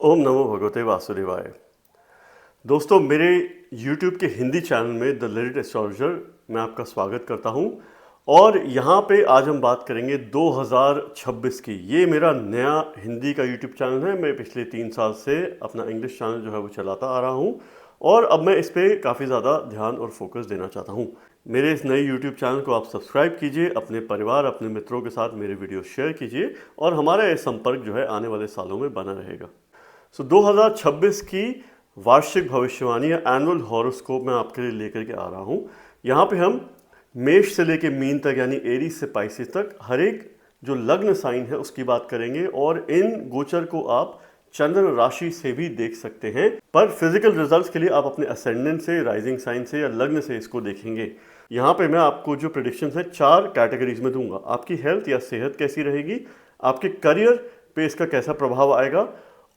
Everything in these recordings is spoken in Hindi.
ओम नमो भगवते वासुदेवाय। दोस्तों, मेरे YouTube के हिंदी चैनल में द लिरिट एस्ट्रोलॉजर मैं आपका स्वागत करता हूं। और यहाँ पे आज हम बात करेंगे 2026 की। ये मेरा नया हिंदी का YouTube चैनल है। मैं पिछले 3 साल से अपना इंग्लिश चैनल जो है वो चलाता आ रहा हूँ और अब मैं इस पर काफ़ी ज़्यादा ध्यान और फोकस देना चाहता हूँ। मेरे इस नए YouTube चैनल को आप सब्सक्राइब कीजिए, अपने परिवार अपने मित्रों के साथ मेरे वीडियो शेयर कीजिए और हमारा ये संपर्क जो है आने वाले सालों में बना रहेगा। 2026 की वार्षिक भविष्यवाणी या एनुअल हॉरोस्कोप मैं आपके लिए लेकर के आ रहा हूँ। यहाँ पे हम मेष से लेकर मीन तक यानी एरीज से पाइसेस तक हर एक जो लग्न साइन है उसकी बात करेंगे और इन गोचर को आप चंद्र राशि से भी देख सकते हैं, पर फिजिकल रिजल्ट्स के लिए आप अपने असेंडेंट से, राइजिंग साइन से या लग्न से इसको देखेंगे। यहाँ पे मैं आपको जो प्रेडिक्शंस है 4 कैटेगरीज में दूंगा। आपकी हेल्थ या सेहत कैसी रहेगी, आपके करियर पे इसका कैसा प्रभाव आएगा,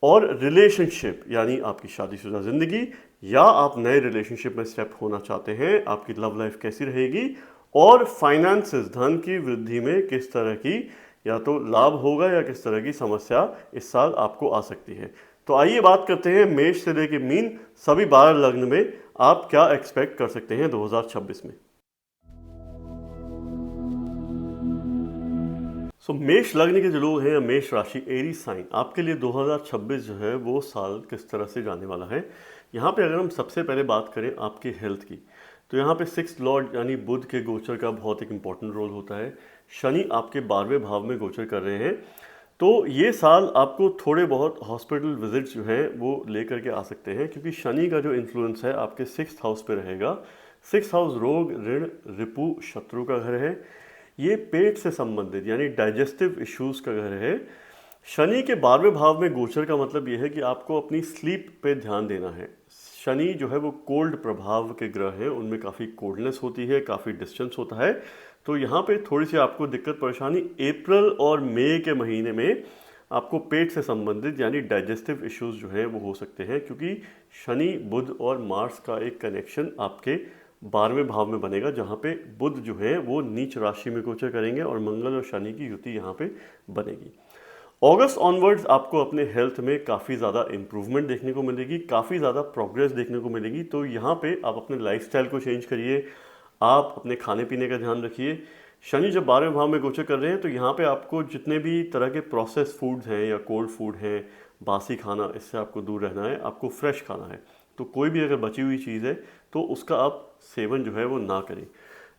और रिलेशनशिप यानी आपकी शादीशुदा जिंदगी या आप नए रिलेशनशिप में स्टेप होना चाहते हैं, आपकी लव लाइफ कैसी रहेगी, और फाइनेंसेस धन की वृद्धि में किस तरह की या तो लाभ होगा या किस तरह की समस्या इस साल आपको आ सकती है। तो आइए बात करते हैं मेष से लेकर मीन सभी 12 लग्न में आप क्या एक्सपेक्ट कर सकते हैं 2026 में। मेष लग्न के जो लोग हैं, मेष राशि एरीज साइन, आपके लिए 2026 जो है वो साल किस तरह से जाने वाला है। यहाँ पे अगर हम सबसे पहले बात करें आपकी हेल्थ की, तो यहाँ पे 6th लॉर्ड यानी बुध के गोचर का बहुत एक इंपॉर्टेंट रोल होता है। शनि आपके 12वें भाव में गोचर कर रहे हैं, तो ये साल आपको थोड़े बहुत हॉस्पिटल विजिट्स जो हैं वो लेकर के आ सकते हैं, क्योंकि शनि का जो इन्फ्लुएंस है आपके 6th हाउस पे रहेगा। 6th हाउस रोग, ऋण, रिपु, शत्रु का घर है। ये पेट से संबंधित यानी डाइजेस्टिव इश्यूज का घर है। शनि के 12वें भाव में गोचर का मतलब यह है कि आपको अपनी स्लीप पे ध्यान देना है। शनि जो है वो कोल्ड प्रभाव के ग्रह हैं, उनमें काफ़ी कोल्डनेस होती है, काफ़ी डिस्टेंस होता है। तो यहाँ पे थोड़ी सी आपको दिक्कत परेशानी अप्रैल और मई के महीने में आपको पेट से संबंधित यानी डाइजेस्टिव इश्यूज जो हैं वो हो सकते हैं, क्योंकि शनि, बुध और मार्स का एक कनेक्शन आपके 12वें भाव में बनेगा, जहाँ पे बुध जो है वो नीच राशि में गोचर करेंगे और मंगल और शनि की युति यहाँ पे बनेगी। अगस्त ऑनवर्ड्स आपको अपने हेल्थ में काफ़ी ज़्यादा इंप्रूवमेंट देखने को मिलेगी, काफ़ी ज़्यादा प्रोग्रेस देखने को मिलेगी। तो यहाँ पे आप अपने लाइफस्टाइल को चेंज करिए, आप अपने खाने पीने का ध्यान रखिए। शनि जब 12वें भाव में गोचर कर रहे हैं तो यहाँ पे आपको जितने भी तरह के प्रोसेस फूड्स हैं या कोल्ड फूड हैं, बासी खाना, इससे आपको दूर रहना है। आपको फ्रेश खाना है, तो कोई भी अगर बची हुई चीज़ है तो उसका आप सेवन जो है वो ना करें।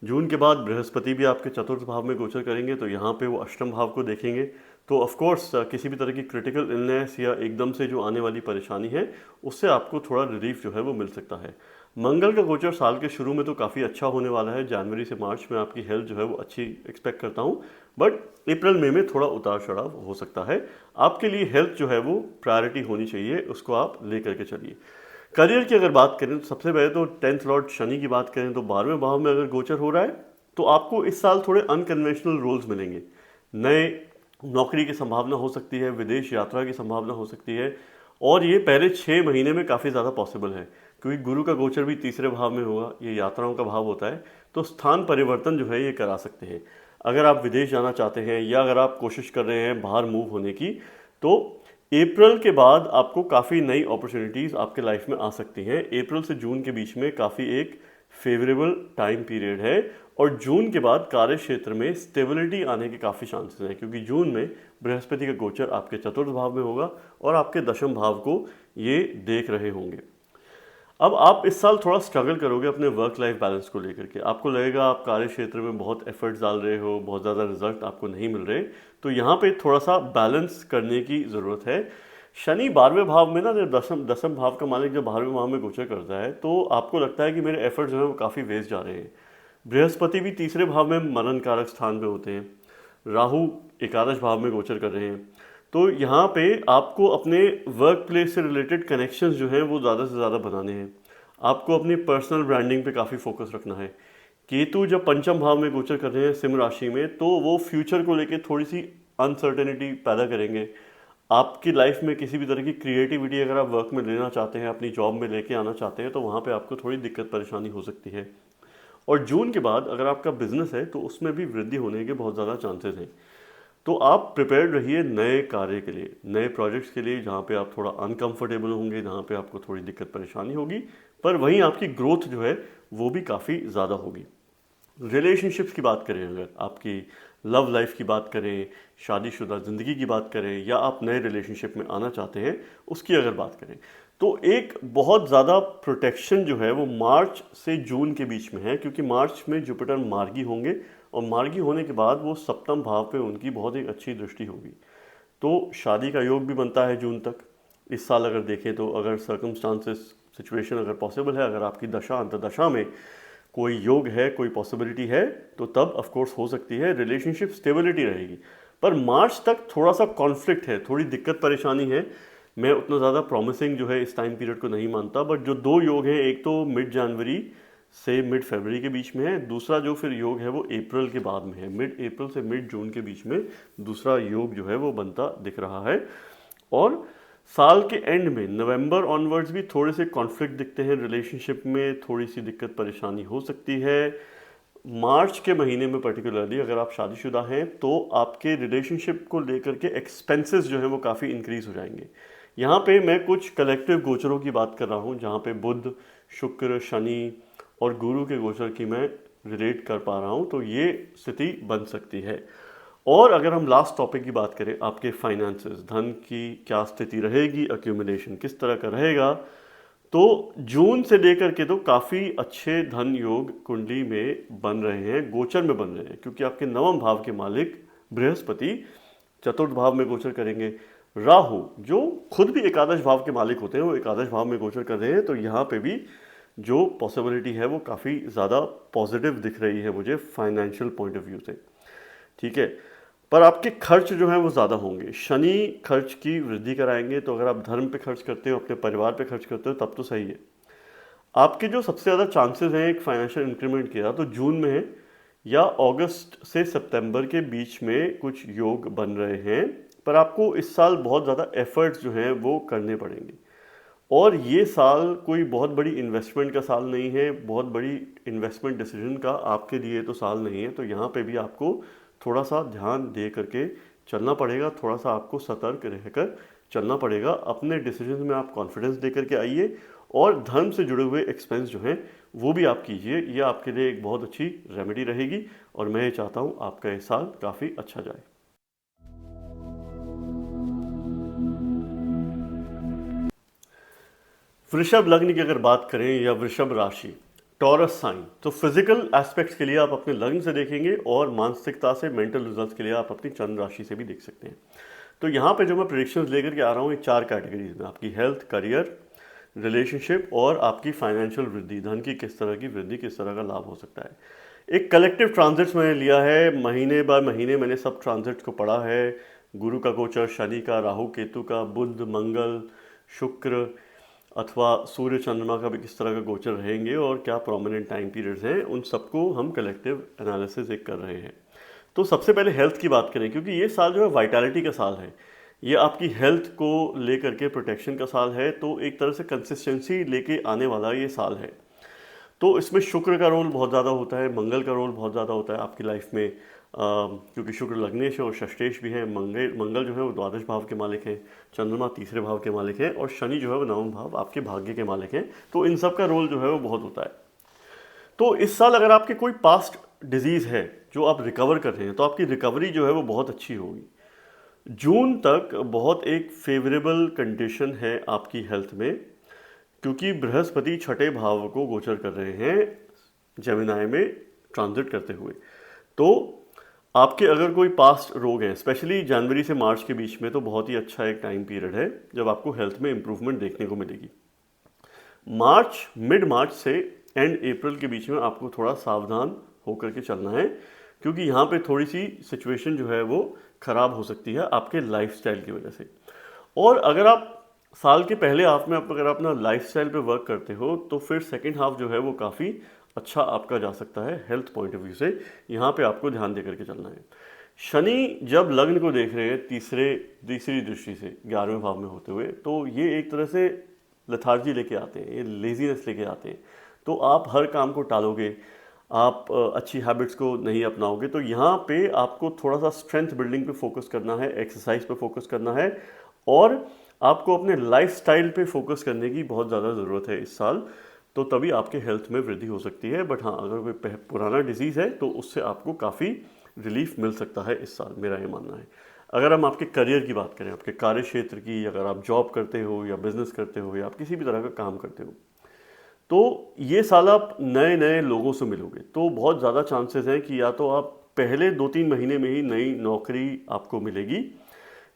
जून के बाद बृहस्पति भी आपके 4th भाव में गोचर करेंगे, तो यहाँ पे वो अष्टम भाव को देखेंगे। तो ऑफ कोर्स किसी भी तरह की क्रिटिकल इलनेस या एकदम से जो आने वाली परेशानी है उससे आपको थोड़ा रिलीफ जो है वो मिल सकता है। मंगल का गोचर साल के शुरू में तो काफ़ी अच्छा होने वाला है। जनवरी से मार्च में आपकी हेल्थ जो है वो अच्छी एक्सपेक्ट करता हूँ, बट अप्रैल मई में थोड़ा उतार चढ़ाव हो सकता है। आपके लिए हेल्थ जो है वो प्रायोरिटी होनी चाहिए, उसको आप लेकर के चलिए। करियर की अगर बात करें तो सबसे पहले तो 10th लॉर्ड शनि की बात करें तो 12वें भाव में अगर गोचर हो रहा है तो आपको इस साल थोड़े अनकन्वेंशनल रोल्स मिलेंगे। नए नौकरी की संभावना हो सकती है, विदेश यात्रा की संभावना हो सकती है, और ये पहले 6 महीने में काफ़ी ज़्यादा पॉसिबल है, क्योंकि गुरु का गोचर भी 3रे भाव में होगा। ये यात्राओं का भाव होता है, तो स्थान परिवर्तन जो है ये करा सकते हैं। अगर आप विदेश जाना चाहते हैं या अगर आप कोशिश कर रहे हैं बाहर मूव होने की, तो अप्रैल के बाद आपको काफ़ी नई अपॉर्चुनिटीज़ आपके लाइफ में आ सकती हैं। अप्रैल से जून के बीच में काफ़ी एक फेवरेबल टाइम पीरियड है, और जून के बाद कार्य क्षेत्र में स्टेबिलिटी आने के काफ़ी चांसेस हैं, क्योंकि जून में बृहस्पति का गोचर आपके 4th भाव में होगा और आपके 10म भाव को ये देख रहे होंगे। अब आप इस साल थोड़ा स्ट्रगल करोगे अपने वर्क लाइफ बैलेंस को लेकर के। आपको लगेगा आप कार्य क्षेत्र में बहुत एफर्ट्स डाल रहे हो, बहुत ज़्यादा रिजल्ट आपको नहीं मिल रहे, तो यहाँ पे थोड़ा सा बैलेंस करने की ज़रूरत है। शनि 12वें भाव में ना, जब दसम भाव का मालिक जब 12वें भाव में गोचर करता है तो आपको लगता है कि मेरे एफर्ट्स जो है वो काफ़ी वेस्ट जा रहे हैं। बृहस्पति भी 3रे भाव में मनन कारक स्थान पे होते हैं, राहु एकादश भाव में गोचर कर रहे हैं। तो यहाँ पे आपको अपने वर्क प्लेस से रिलेटेड कनेक्शंस जो हैं वो ज़्यादा से ज़्यादा बनाने हैं। आपको अपनी पर्सनल ब्रांडिंग पे काफ़ी फोकस रखना है। केतु जब 5म भाव में गोचर कर रहे हैं सिंह राशि में, तो वो फ्यूचर को लेके थोड़ी सी अनसर्टेनिटी पैदा करेंगे। आपकी लाइफ में किसी भी तरह की क्रिएटिविटी अगर आप वर्क में लेना चाहते हैं, अपनी जॉब में लेके आना चाहते हैं, तो वहाँ पे आपको थोड़ी दिक्कत परेशानी हो सकती है। और जून के बाद अगर आपका बिजनेस है तो उसमें भी वृद्धि होने के बहुत ज़्यादा चांसेस हैं। तो आप प्रिपेयर्ड रहिए नए कार्य के लिए, नए प्रोजेक्ट्स के लिए, जहाँ पे आप थोड़ा अनकंफर्टेबल होंगे, जहाँ पे आपको थोड़ी दिक्कत परेशानी होगी, पर वहीं आपकी ग्रोथ जो है वो भी काफ़ी ज़्यादा होगी। रिलेशनशिप्स की बात करें, अगर आपकी लव लाइफ की बात करें, शादीशुदा ज़िंदगी की बात करें, या आप नए रिलेशनशिप में आना चाहते हैं उसकी अगर बात करें, तो एक बहुत ज़्यादा प्रोटेक्शन जो है वो मार्च से जून के बीच में है, क्योंकि मार्च में जुपिटर मार्गी होंगे और मार्गी होने के बाद वो सप्तम भाव पे उनकी बहुत एक अच्छी दृष्टि होगी। तो शादी का योग भी बनता है जून तक। इस साल अगर देखें तो अगर सर्कमस्टांसेस सिचुएशन अगर पॉसिबल है, अगर आपकी दशा अंतर्दशा में कोई योग है, कोई पॉसिबिलिटी है, तो तब ऑफ कोर्स हो सकती है, रिलेशनशिप स्टेबिलिटी रहेगी। पर मार्च तक थोड़ा सा कॉन्फ्लिक्ट है, थोड़ी दिक्कत परेशानी है। मैं उतना ज़्यादा प्रॉमिसिंग जो है इस टाइम पीरियड को नहीं मानता, बट जो दो योग हैं, एक तो मिड जनवरी से मिड फरवरी के बीच में है, दूसरा जो फिर योग है वो अप्रैल के बाद में है, मिड अप्रैल से मिड जून के बीच में दूसरा योग जो है वो बनता दिख रहा है। और साल के एंड में नवंबर ऑनवर्ड्स भी थोड़े से कॉन्फ्लिक्ट दिखते हैं रिलेशनशिप में, थोड़ी सी दिक्कत परेशानी हो सकती है। मार्च के महीने में पर्टिकुलरली अगर आप शादीशुदा हैं तो आपके रिलेशनशिप को लेकर के एक्सपेंसेस जो है वो काफ़ी इंक्रीज हो जाएंगे। यहाँ पे मैं कुछ कलेक्टिव गोचरों की बात कर रहा हूँ, जहाँ पे बुध, शुक्र, शनि और गुरु के गोचर की मैं रिलेट कर पा रहा हूँ, तो ये स्थिति बन सकती है। और अगर हम लास्ट टॉपिक की बात करें, आपके फाइनेंसेस, धन की क्या स्थिति रहेगी, अक्यूमुलेशन किस तरह का रहेगा, तो जून से लेकर के तो काफ़ी अच्छे धन योग कुंडली में बन रहे हैं, गोचर में बन रहे हैं, क्योंकि आपके नवम भाव के मालिक बृहस्पति चतुर्थ भाव में गोचर करेंगे। राहु जो खुद भी एकादश भाव के मालिक होते हैं वो एकादश भाव में गोचर कर रहे हैं, तो यहाँ पे भी जो पॉसिबिलिटी है वो काफ़ी ज़्यादा पॉजिटिव दिख रही है मुझे फाइनेंशियल पॉइंट ऑफ व्यू से। ठीक है, पर आपके खर्च जो हैं वो ज़्यादा होंगे। शनि खर्च की वृद्धि कराएंगे, तो अगर आप धर्म पे खर्च करते हो, अपने परिवार पे खर्च करते हो, तब तो सही है। आपके जो सबसे ज़्यादा चांसेस हैं एक फाइनेंशियल इंक्रीमेंट के, तो जून में है या अगस्त से सितंबर के बीच में कुछ योग बन रहे हैं, पर आपको इस साल बहुत ज़्यादा एफर्ट्स जो हैं वो करने पड़ेंगे। और ये साल कोई बहुत बड़ी इन्वेस्टमेंट का साल नहीं है, बहुत बड़ी इन्वेस्टमेंट डिसीजन का आपके लिए तो साल नहीं है, तो यहाँ पे भी आपको थोड़ा सा ध्यान दे करके चलना पड़ेगा, थोड़ा सा आपको सतर्क रहकर चलना पड़ेगा। अपने डिसीजन में आप कॉन्फिडेंस दे करके आइए, और धर्म से जुड़े हुए एक्सपेंस जो हैं वो भी आप कीजिए, ये आपके लिए एक बहुत अच्छी रेमेडी रहेगी, और मैं ये चाहता हूँ आपका ये साल काफ़ी अच्छा जाए। वृषभ लग्न की अगर बात करें, या वृषभ राशि, टॉरस साइन, तो फिजिकल एस्पेक्ट्स के लिए आप अपने लग्न से देखेंगे, और मानसिकता से, मेंटल रिजल्ट्स के लिए आप अपनी चंद्र राशि से भी देख सकते हैं। तो यहाँ पे जो मैं प्रेडिक्शंस लेकर के आ रहा हूँ, ये 4 कैटेगरीज में, आपकी हेल्थ, करियर, रिलेशनशिप और आपकी फाइनेंशियल वृद्धि, धन की किस तरह की वृद्धि, किस तरह का लाभ हो सकता है। एक कलेक्टिव ट्रांजिट्स मैंने लिया है, महीने बाय महीने मैंने सब ट्रांजिट्स को पढ़ा है। गुरु का गोचर, शनि का, राहु केतु का, बुध, मंगल, शुक्र अथवा सूर्य चंद्रमा का भी किस तरह का गोचर रहेंगे, और क्या प्रोमिनेंट टाइम पीरियड्स हैं, उन सबको हम कलेक्टिव एनालिसिस एक कर रहे हैं। तो सबसे पहले हेल्थ की बात करें, क्योंकि ये साल जो है वाइटैलिटी का साल है, ये आपकी हेल्थ को लेकर के प्रोटेक्शन का साल है, तो एक तरह से कंसिस्टेंसी लेके आने वाला ये साल है। तो इसमें शुक्र का रोल बहुत ज़्यादा होता है, मंगल का रोल बहुत ज़्यादा होता है आपकी लाइफ में, क्योंकि शुक्र लग्नेश है और षष्ठेश भी है। मंगल जो है वो द्वादश भाव के मालिक हैं, चंद्रमा तीसरे भाव के मालिक हैं, और शनि जो है वो नवम भाव आपके भाग्य के मालिक हैं। तो इन सब का रोल जो है वो बहुत होता है। तो इस साल अगर आपके कोई पास्ट डिजीज़ है जो आप रिकवर कर रहे हैं, तो आपकी रिकवरी जो है वो बहुत अच्छी होगी। जून तक बहुत एक फेवरेबल कंडीशन है आपकी हेल्थ में, क्योंकि बृहस्पति छठे भाव को गोचर कर रहे हैं जेमिनाई में ट्रांजिट करते हुए। तो आपके अगर कोई पास्ट रोग हैं, स्पेशली जनवरी से मार्च के बीच में, तो बहुत ही अच्छा एक टाइम पीरियड है जब आपको हेल्थ में इंप्रूवमेंट देखने को मिलेगी। मार्च, मिड मार्च से एंड अप्रैल के बीच में आपको थोड़ा सावधान होकर के चलना है, क्योंकि यहाँ पे थोड़ी सी सिचुएशन जो है वो ख़राब हो सकती है आपके लाइफस्टाइल की वजह से। और अगर आप साल के पहले हाफ में अगर अपना लाइफस्टाइल पे वर्क करते हो, तो फिर सेकेंड हाफ जो है वो काफ़ी अच्छा आपका जा सकता है हेल्थ पॉइंट ऑफ व्यू से। यहाँ पे आपको ध्यान दे करके चलना है। शनि जब लग्न को देख रहे हैं तीसरी दृष्टि से 11वें भाव में होते हुए, तो ये एक तरह से लथार्जी लेके आते हैं, ये लेजीनेस लेके आते हैं। तो आप हर काम को टालोगे, आप अच्छी हैबिट्स को नहीं अपनाओगे। तो यहाँ पे आपको थोड़ा सा स्ट्रेंथ बिल्डिंग पे फोकस करना है, एक्सरसाइज पे फोकस करना है, और आपको अपने लाइफस्टाइल पे फोकस करने की बहुत ज़्यादा ज़रूरत है इस साल। तो तभी आपके हेल्थ में वृद्धि हो सकती है। बट हाँ, अगर कोई पुराना डिजीज़ है तो उससे आपको काफ़ी रिलीफ मिल सकता है इस साल, मेरा ये मानना है। अगर हम आपके करियर की बात करें, आपके कार्य क्षेत्र की, अगर आप जॉब करते हो या बिजनेस करते हो या आप किसी भी तरह का काम करते हो, तो ये साल आप नए नए लोगों से मिलोगे। तो बहुत ज़्यादा चांसेस हैं कि या तो आप पहले 2-3 महीने में ही नई नौकरी आपको मिलेगी,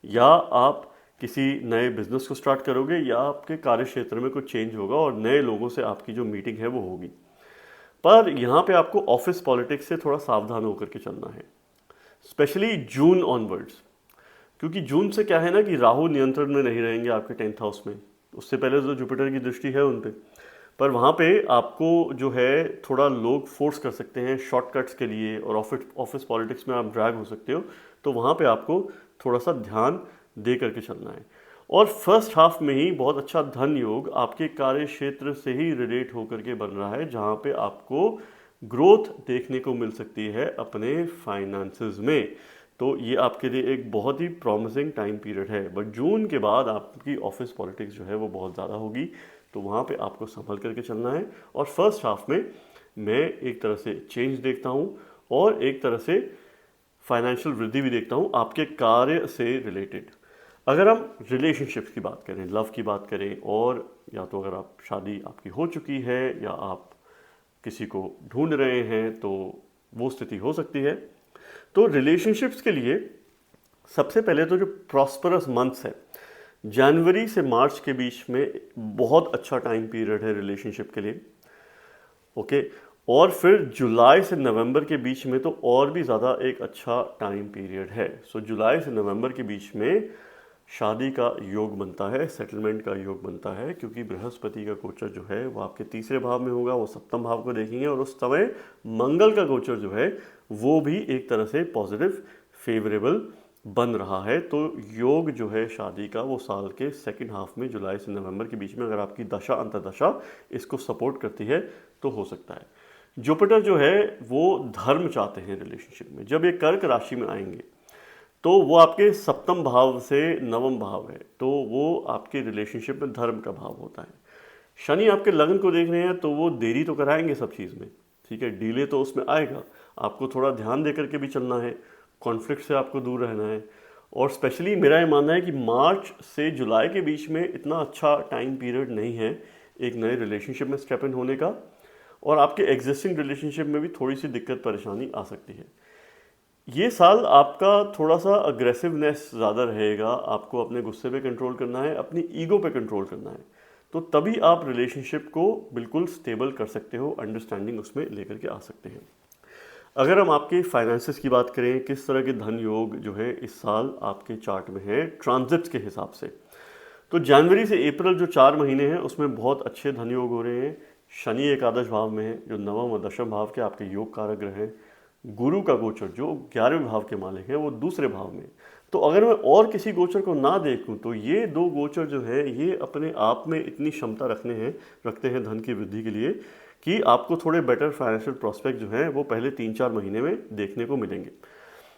या आप किसी नए बिजनेस को स्टार्ट करोगे, या आपके कार्य क्षेत्र में कुछ चेंज होगा और नए लोगों से आपकी जो मीटिंग है वो होगी। पर यहाँ पे आपको ऑफिस पॉलिटिक्स से थोड़ा सावधान होकर के चलना है, स्पेशली जून ऑनवर्ड्स। क्योंकि जून से क्या है ना कि राहु नियंत्रण में नहीं रहेंगे आपके 10th हाउस में। उससे पहले जो जुपिटर की दृष्टि है उन पे, पर वहाँ पे आपको जो है थोड़ा लोग फोर्स कर सकते हैं शॉर्टकट्स के लिए, और ऑफिस ऑफिस पॉलिटिक्स में आप ड्रैग हो सकते हो। तो वहाँ पे आपको थोड़ा सा ध्यान दे करके चलना है। और फर्स्ट हाफ में ही बहुत अच्छा धन योग आपके कार्य क्षेत्र से ही रिलेट होकर के बन रहा है, जहाँ पे आपको ग्रोथ देखने को मिल सकती है अपने फाइनेंसेस में। तो ये आपके लिए एक बहुत ही प्रॉमिसिंग टाइम पीरियड है। बट जून के बाद आपकी ऑफिस पॉलिटिक्स जो है वो बहुत ज़्यादा होगी, तो वहाँ पे आपको संभल करके चलना है। और फर्स्ट हाफ में मैं एक तरह से चेंज देखता हूँ, और एक तरह से फाइनेंशियल वृद्धि भी देखता हूँ आपके कार्य से रिलेटेड। अगर हम रिलेशनशिप्स की बात करें, लव की बात करें, और या तो अगर आप शादी आपकी हो चुकी है या आप किसी को ढूंढ रहे हैं, तो वो स्थिति हो सकती है। तो रिलेशनशिप्स के लिए सबसे पहले तो जो प्रॉस्परस मंथ्स है, जनवरी से मार्च के बीच में बहुत अच्छा टाइम पीरियड है रिलेशनशिप के लिए। ओके, और फिर जुलाई से नवंबर के बीच में तो और भी ज़्यादा एक अच्छा टाइम पीरियड है। सो जुलाई से नवंबर के बीच में शादी का योग बनता है, सेटलमेंट का योग बनता है, क्योंकि बृहस्पति का गोचर जो है वो आपके तीसरे भाव में होगा, वो सप्तम भाव को देखेंगे, और उस समय मंगल का गोचर जो है वो भी एक तरह से पॉजिटिव फेवरेबल बन रहा है। तो योग जो है शादी का वो साल के सेकंड हाफ में, जुलाई से नवंबर के बीच में, अगर आपकी दशा अंतर्दशा इसको सपोर्ट करती है तो हो सकता है। जुपिटर जो है वो धर्म चाहते हैं रिलेशनशिप में। जब ये कर्क राशि में आएंगे तो वो आपके सप्तम भाव से नवम भाव है, तो वो आपके रिलेशनशिप में धर्म का भाव होता है। शनि आपके लग्न को देख रहे हैं, तो वो देरी तो कराएंगे सब चीज़ में, ठीक है, डिले तो उसमें आएगा। आपको थोड़ा ध्यान दे करके भी चलना है, कॉन्फ्लिक्ट से आपको दूर रहना है। और स्पेशली मेरा ये मानना है कि मार्च से जुलाई के बीच में इतना अच्छा टाइम पीरियड नहीं है एक नए रिलेशनशिप में स्टेप इन होने का, और आपके एग्जिस्टिंग रिलेशनशिप में भी थोड़ी सी दिक्कत परेशानी आ सकती है। ये साल आपका थोड़ा सा अग्रेसिवनेस ज़्यादा रहेगा, आपको अपने गुस्से पे कंट्रोल करना है, अपनी ईगो पे कंट्रोल करना है। तो तभी आप रिलेशनशिप को बिल्कुल स्टेबल कर सकते हो, अंडरस्टैंडिंग उसमें लेकर के आ सकते हैं। अगर हम आपके फाइनेंसेस की बात करें, किस तरह के धन योग जो है इस साल आपके चार्ट में है ट्रांजिट्स के हिसाब से, तो जनवरी से अप्रैल जो 4 महीने हैं उसमें बहुत अच्छे धन योग हो रहे हैं। शनि एकादश भाव में है, जो नवम और दशम भाव के आपके योग कारक ग्रह हैं। गुरु का गोचर जो 11वें भाव के मालिक है वो दूसरे भाव में। तो अगर मैं और किसी गोचर को ना देखूं, तो ये दो गोचर जो है ये अपने आप में इतनी क्षमता रखते हैं धन की वृद्धि के लिए, कि आपको थोड़े बेटर फाइनेंशियल प्रोस्पेक्ट जो हैं वो पहले 3-4 महीने में देखने को मिलेंगे।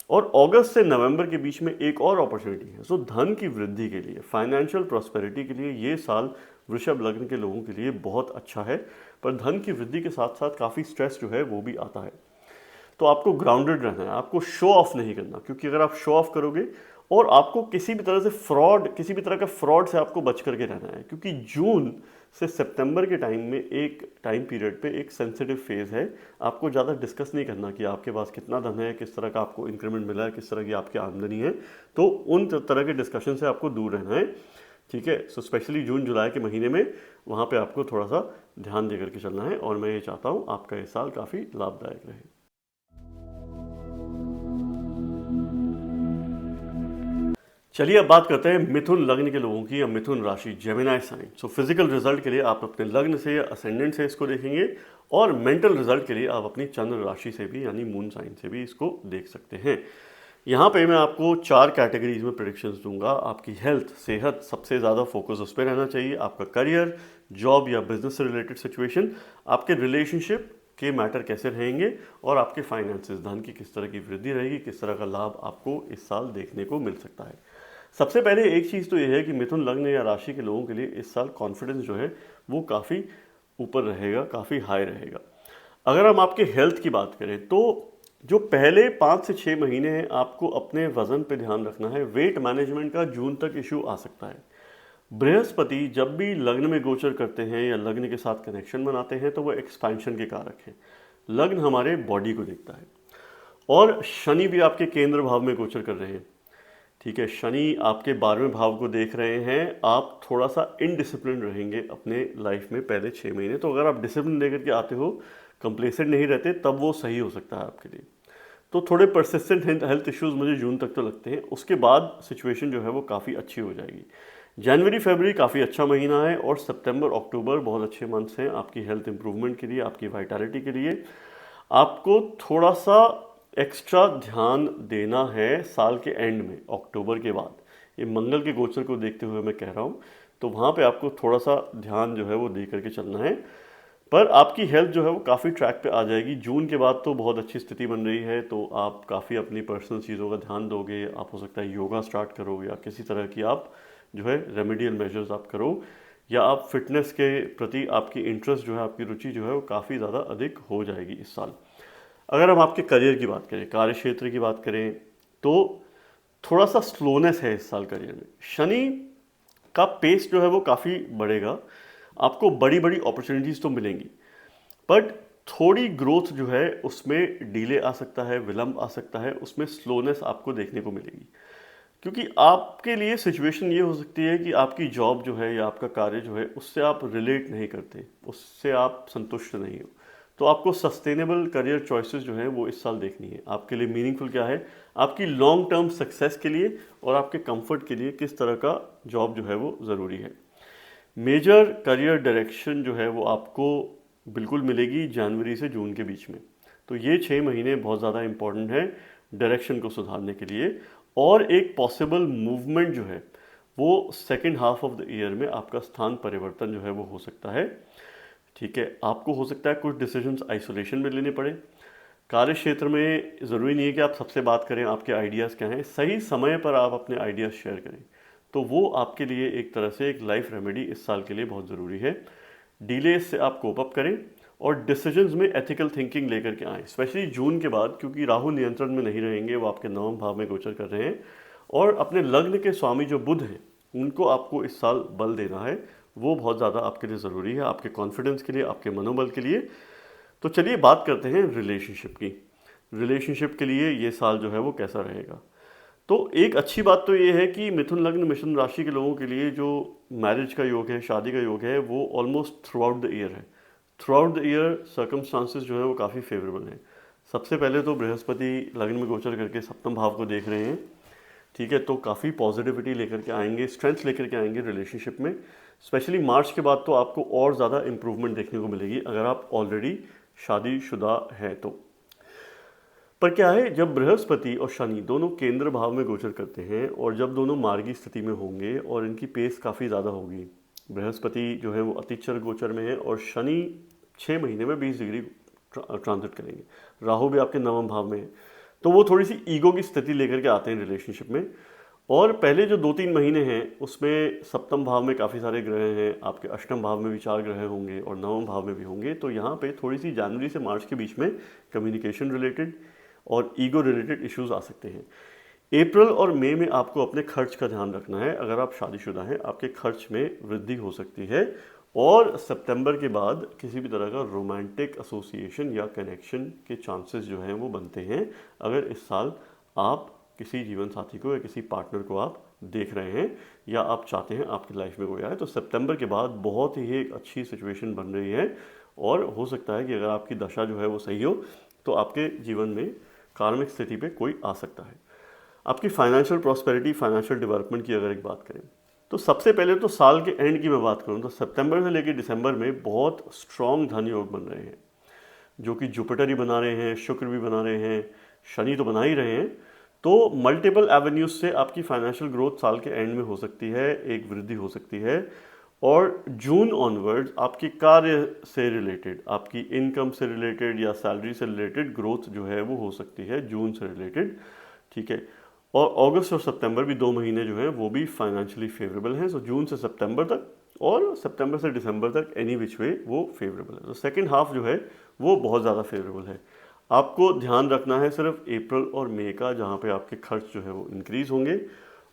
और अगस्त से नवंबर के बीच में एक और अपॉर्चुनिटी है। सो धन की वृद्धि के लिए, फाइनेंशियल प्रॉस्पेरिटी के लिए ये साल वृषभ लग्न के लोगों के लिए बहुत अच्छा है। पर धन की वृद्धि के साथ साथ काफ़ी स्ट्रेस जो है वो भी आता है। तो आपको ग्राउंडेड रहना है, आपको शो ऑफ नहीं करना, क्योंकि अगर आप शो ऑफ करोगे, और आपको किसी भी तरह का फ्रॉड से आपको बच करके रहना है, क्योंकि जून से सितंबर के टाइम में एक टाइम पीरियड पे एक सेंसिटिव फेज है। आपको ज़्यादा डिस्कस नहीं करना कि आपके पास कितना धन है, किस तरह का आपको इंक्रीमेंट मिला है, किस तरह की आपकी आमदनी है। तो उन तरह के डिस्कशन से आपको दूर रहना है, ठीक है। सो स्पेशली जून जुलाई के महीने में वहाँ पे आपको थोड़ा सा ध्यान दे करके चलना है, और मैं ये चाहता हूँ आपका ये साल काफ़ी लाभदायक रहे। चलिए अब बात करते हैं मिथुन लग्न के लोगों की, या मिथुन राशि, Gemini sign. So physical result के लिए आप अपने लग्न से या असेंडेंट से इसको देखेंगे, और मेंटल रिजल्ट के लिए आप अपनी चंद्र राशि से भी यानी मून साइन से भी इसको देख सकते हैं। यहाँ पे मैं आपको 4 कैटेगरीज में प्रेडिक्शंस दूंगा। आपकी हेल्थ, सेहत, सबसे ज़्यादा फोकस उस पर रहना चाहिए। आपका करियर, जॉब या बिजनेस से रिलेटेड सिचुएशन, आपके रिलेशनशिप के मैटर कैसे रहेंगे और आपके फाइनेंसेस, धन की किस तरह की वृद्धि रहेगी, किस तरह का लाभ आपको इस साल देखने को मिल सकता है। सबसे पहले एक चीज़ तो ये है कि मिथुन लग्न या राशि के लोगों के लिए इस साल कॉन्फिडेंस जो है वो काफ़ी ऊपर रहेगा, काफ़ी हाई रहेगा। अगर हम आपके हेल्थ की बात करें तो जो पहले 5 से 6 महीने हैं आपको अपने वजन पे ध्यान रखना है। वेट मैनेजमेंट का जून तक इशू आ सकता है। बृहस्पति जब भी लग्न में गोचर करते हैं या लग्न के साथ कनेक्शन बनाते हैं तो वो एक्सपेंशन के कारक हैं। लग्न हमारे बॉडी को देखता है। और शनि भी आपके केंद्र भाव में गोचर कर रहे हैं। ठीक है, शनि आपके 12वें भाव को देख रहे हैं। आप थोड़ा सा इनडिसिप्लिन रहेंगे अपने लाइफ में पहले 6 महीने। तो अगर आप डिसिप्लिन लेकर के आते हो, कंप्लेसेंट नहीं रहते, तब वो सही हो सकता है आपके लिए। तो थोड़े परसिस्टेंट हेल्थ इश्यूज मुझे जून तक तो लगते हैं। उसके बाद सिचुएशन जो है वो काफ़ी अच्छी हो जाएगी। जनवरी फरवरी काफ़ी अच्छा महीना है और सितंबर अक्टूबर बहुत अच्छे मंथ्स हैं आपकी हेल्थ इंप्रूवमेंट के लिए, आपकी वाइटैलिटी के लिए। आपको थोड़ा सा एक्स्ट्रा ध्यान देना है साल के एंड में, अक्टूबर के बाद। ये मंगल के गोचर को देखते हुए मैं कह रहा हूँ, तो वहाँ पे आपको थोड़ा सा ध्यान जो है वो दे करके चलना है। पर आपकी हेल्थ जो है वो काफ़ी ट्रैक पे आ जाएगी। जून के बाद तो बहुत अच्छी स्थिति बन रही है, तो आप काफ़ी अपनी पर्सनल चीज़ों का ध्यान दोगे। आप हो सकता है योगा स्टार्ट करो या किसी तरह की आप जो है रेमेडियल मेजर्स आप करो, या आप फिटनेस के प्रति आपकी इंटरेस्ट जो है, आपकी रुचि जो है वो काफ़ी ज़्यादा अधिक हो जाएगी इस साल। अगर हम आपके करियर की बात करें, कार्य क्षेत्र की बात करें, तो थोड़ा सा स्लोनेस है इस साल करियर में। शनि का पेस जो है वो काफ़ी बढ़ेगा। आपको बड़ी बड़ी अपॉर्चुनिटीज़ तो मिलेंगी, बट थोड़ी ग्रोथ जो है उसमें डिले आ सकता है, विलंब आ सकता है, उसमें स्लोनेस आपको देखने को मिलेगी। क्योंकि आपके लिए सिचुएशन ये हो सकती है कि आपकी जॉब जो है या आपका कार्य जो है उससे आप रिलेट नहीं करते, उससे आप संतुष्ट नहीं हो। तो आपको सस्टेनेबल करियर चॉइसेस जो है वो इस साल देखनी है। आपके लिए मीनिंगफुल क्या है, आपकी लॉन्ग टर्म सक्सेस के लिए और आपके कंफर्ट के लिए किस तरह का जॉब जो है वो ज़रूरी है। मेजर करियर डायरेक्शन जो है वो आपको बिल्कुल मिलेगी जनवरी से जून के बीच में। तो ये 6 महीने बहुत ज़्यादा इंपॉर्टेंट है डायरेक्शन को सुधारने के लिए। और एक पॉसिबल मूवमेंट जो है वो second half of the year में आपका स्थान परिवर्तन जो है वो हो सकता है। ठीक है, आपको हो सकता है कुछ डिसीजंस आइसोलेशन में लेने पड़े। कार्य क्षेत्र में ज़रूरी नहीं है कि आप सबसे बात करें, आपके आइडियाज़ क्या हैं, सही समय पर आप अपने आइडियाज़ शेयर करें, तो वो आपके लिए एक तरह से एक लाइफ रेमेडी इस साल के लिए बहुत ज़रूरी है। डिले से आप कोप अप करें और डिसीजंस में एथिकल थिंकिंग लेकर के आएँ, स्पेशली जून के बाद, क्योंकि राहु नियंत्रण में नहीं रहेंगे, वो आपके 9वें भाव में गोचर कर रहे हैं। और अपने लग्न के स्वामी जो बुध हैं उनको आपको इस साल बल देना है, वो बहुत ज़्यादा आपके लिए ज़रूरी है, आपके कॉन्फिडेंस के लिए, आपके मनोबल के लिए। तो चलिए बात करते हैं रिलेशनशिप की। रिलेशनशिप के लिए ये साल जो है वो कैसा रहेगा। तो एक अच्छी बात तो ये है कि मिथुन लग्न मिथुन राशि के लोगों के लिए जो मैरिज का योग है, शादी का योग है, वो almost throughout the year है। Throughout the year circumstances जो है वो काफ़ी फेवरेबल हैं। सबसे पहले तो बृहस्पति लग्न में गोचर करके सप्तम भाव को देख रहे हैं। ठीक है, तो काफ़ी पॉजिटिविटी लेकर के आएंगे, स्ट्रेंथ लेकर के आएंगे रिलेशनशिप में। स्पेशली मार्च के बाद तो आपको और ज़्यादा इंप्रूवमेंट देखने को मिलेगी अगर आप ऑलरेडी शादीशुदा हैं तो। पर क्या है, जब बृहस्पति और शनि दोनों केंद्र भाव में गोचर करते हैं और जब दोनों मार्गी स्थिति में होंगे और इनकी पेस काफ़ी ज़्यादा होगी, बृहस्पति जो है वो अतिचर गोचर में है और शनि 6 महीने में 20 डिग्री ट्रांजिट करेंगे। राहु भी आपके 9वें भाव में है, तो वो थोड़ी सी ईगो की स्थिति लेकर के आते हैं रिलेशनशिप में। और पहले जो 2-3 महीने हैं उसमें सप्तम भाव में काफ़ी सारे ग्रह हैं, आपके अष्टम भाव में भी 4 ग्रह होंगे और 9वें भाव में भी होंगे। तो यहाँ पे थोड़ी सी जनवरी से मार्च के बीच में कम्युनिकेशन रिलेटेड और ईगो रिलेटेड इश्यूज आ सकते हैं। अप्रैल और मई में आपको अपने खर्च का ध्यान रखना है। अगर आप शादीशुदा हैं, आपके खर्च में वृद्धि हो सकती है। और सितंबर के बाद किसी भी तरह का रोमांटिक एसोसिएशन या कनेक्शन के चांसेस जो हैं वो बनते हैं, अगर इस साल आप किसी जीवन साथी को या किसी पार्टनर को आप देख रहे हैं या आप चाहते हैं आपकी लाइफ में कोई आए। तो सितंबर के बाद बहुत ही एक अच्छी सिचुएशन बन रही है और हो सकता है कि अगर आपकी दशा जो है वो सही हो तो आपके जीवन में कार्मिक स्थिति पे कोई आ सकता है। आपकी फाइनेंशियल प्रॉस्पेरिटी, फाइनेंशियल डेवलपमेंट की अगर एक बात करें तो सबसे पहले तो साल के एंड की मैं बात करूं तो सितंबर से लेकर दिसंबर में बहुत स्ट्रॉन्ग धन योग बन रहे हैं, जो कि जुपिटर ही बना रहे हैं, शुक्र भी बना रहे हैं, शनि तो बना ही रहे हैं। तो मल्टीपल एवेन्यूज से आपकी फाइनेंशियल ग्रोथ साल के एंड में हो सकती है, एक वृद्धि हो सकती है। और जून ऑनवर्ड्स आपकी कार्य से रिलेटेड, आपकी इनकम से रिलेटेड या सैलरी से रिलेटेड ग्रोथ जो है वो हो सकती है जून से रिलेटेड, ठीक है। और अगस्त और सितंबर भी 2 महीने जो है वो भी फाइनेंशियली फेवरेबल हैं। सो जून से सितंबर तक और सितंबर से दिसंबर तक एनी विच वे वो फेवरेबल है। तो सेकेंड हाफ जो है वो बहुत ज़्यादा फेवरेबल है। आपको ध्यान रखना है सिर्फ अप्रैल और मई का, जहाँ पे आपके खर्च जो है वो इंक्रीज होंगे।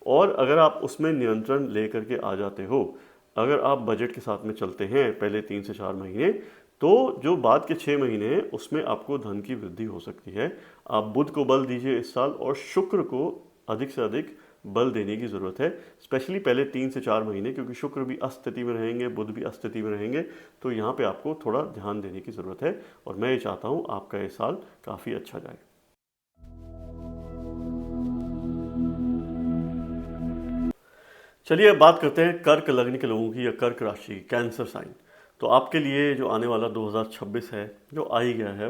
और अगर आप उसमें नियंत्रण ले करके आ जाते हो, अगर आप बजट के साथ में चलते हैं पहले 3 से 4 महीने, तो जो बाद के 6 महीने हैं उसमें आपको धन की वृद्धि हो सकती है। आप बुध को बल दीजिए इस साल और शुक्र को अधिक से अधिक बल देने की ज़रूरत है, स्पेशली पहले 3 से 4 महीने, क्योंकि शुक्र भी अस्थिति में रहेंगे, बुध भी अस्थिति में रहेंगे। तो यहाँ पे आपको थोड़ा ध्यान देने की ज़रूरत है और मैं ये चाहता हूँ आपका ये साल काफ़ी अच्छा जाए। चलिए अब बात करते हैं कर्क लग्न के लोगों की या कर्क राशि, कैंसर साइन। तो आपके लिए जो आने वाला 2026 है, जो आ ही गया है,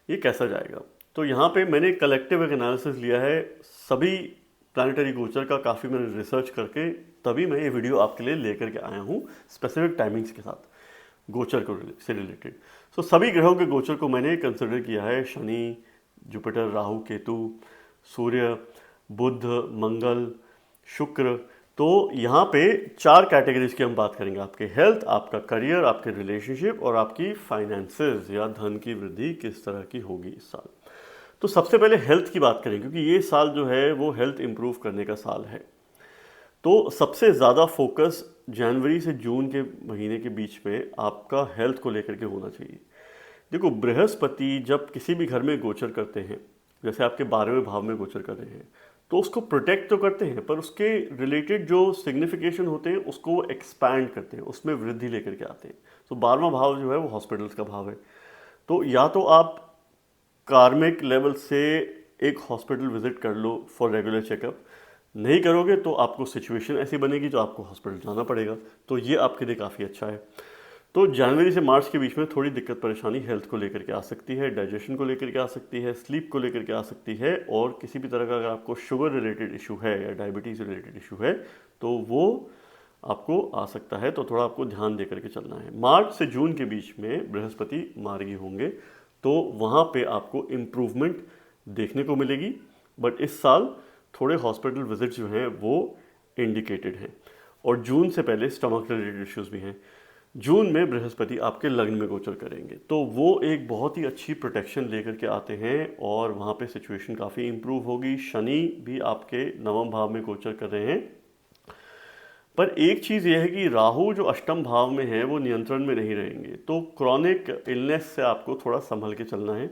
ये कैसा जाएगा। तो यहाँ पे मैंने कलेक्टिव एक एनालिसिस लिया है सभी प्लानिटरी गोचर का, काफ़ी मैंने रिसर्च करके तभी मैं ये वीडियो आपके लिए लेकर के आया हूँ स्पेसिफिक टाइमिंग्स के साथ गोचर को से रिलेटेड। सो सभी ग्रहों के गोचर को मैंने कंसिडर किया है, शनि, जुपिटर, राहु, केतु, सूर्य, बुध, मंगल, शुक्र। तो यहाँ पे 4 कैटेगरीज की हम बात करेंगे, आपके हेल्थ, आपका करियर, आपके रिलेशनशिप और आपकी फाइनेंसेस या धन की वृद्धि किस तरह की होगी इस साल। तो सबसे पहले हेल्थ की बात करें, क्योंकि ये साल जो है वो हेल्थ इंप्रूव करने का साल है। तो सबसे ज़्यादा फोकस जनवरी से जून के महीने के बीच में आपका हेल्थ को लेकर के होना चाहिए। देखो, बृहस्पति जब किसी भी घर में गोचर करते हैं, जैसे आपके 12वें भाव में गोचर कर रहे हैं, तो उसको प्रोटेक्ट तो करते हैं, पर उसके रिलेटेड जो सिग्निफिकेशन होते हैं उसको वो एक्सपैंड करते हैं, उसमें वृद्धि लेकर के आते हैं। तो 12वां भाव जो है वो हॉस्पिटल्स का भाव है। तो या तो आप कार्मिक लेवल से एक हॉस्पिटल विजिट कर लो फॉर रेगुलर चेकअप, नहीं करोगे तो आपको सिचुएशन ऐसी बनेगी तो आपको हॉस्पिटल जाना पड़ेगा। तो ये आपके लिए काफ़ी अच्छा है। तो जनवरी से मार्च के बीच में थोड़ी दिक्कत परेशानी हेल्थ को लेकर के आ सकती है, डाइजेशन को लेकर के आ सकती है, स्लीप को लेकर के आ सकती है, और किसी भी तरह का अगर आपको शुगर रिलेटेड इशू है या डायबिटीज़ रिलेटेड इशू है तो वो आपको आ सकता है। तो थोड़ा आपको ध्यान दे करके चलना है। मार्च से जून के बीच में बृहस्पति मार्गी होंगे, तो वहाँ पे आपको इम्प्रूवमेंट देखने को मिलेगी। बट इस साल थोड़े हॉस्पिटल विजिट जो हैं वो इंडिकेटेड हैं, और जून से पहले स्टमक रिलेटेड इश्यूज भी हैं। जून में बृहस्पति आपके लग्न में गोचर करेंगे, तो वो एक बहुत ही अच्छी प्रोटेक्शन लेकर के आते हैं और वहाँ पे सिचुएशन काफ़ी इंप्रूव होगी। शनि भी आपके 9वें भाव में गोचर कर रहे हैं, पर एक चीज़ ये है कि राहु जो अष्टम भाव में है वो नियंत्रण में नहीं रहेंगे। तो क्रॉनिक इलनेस से आपको थोड़ा संभल के चलना है।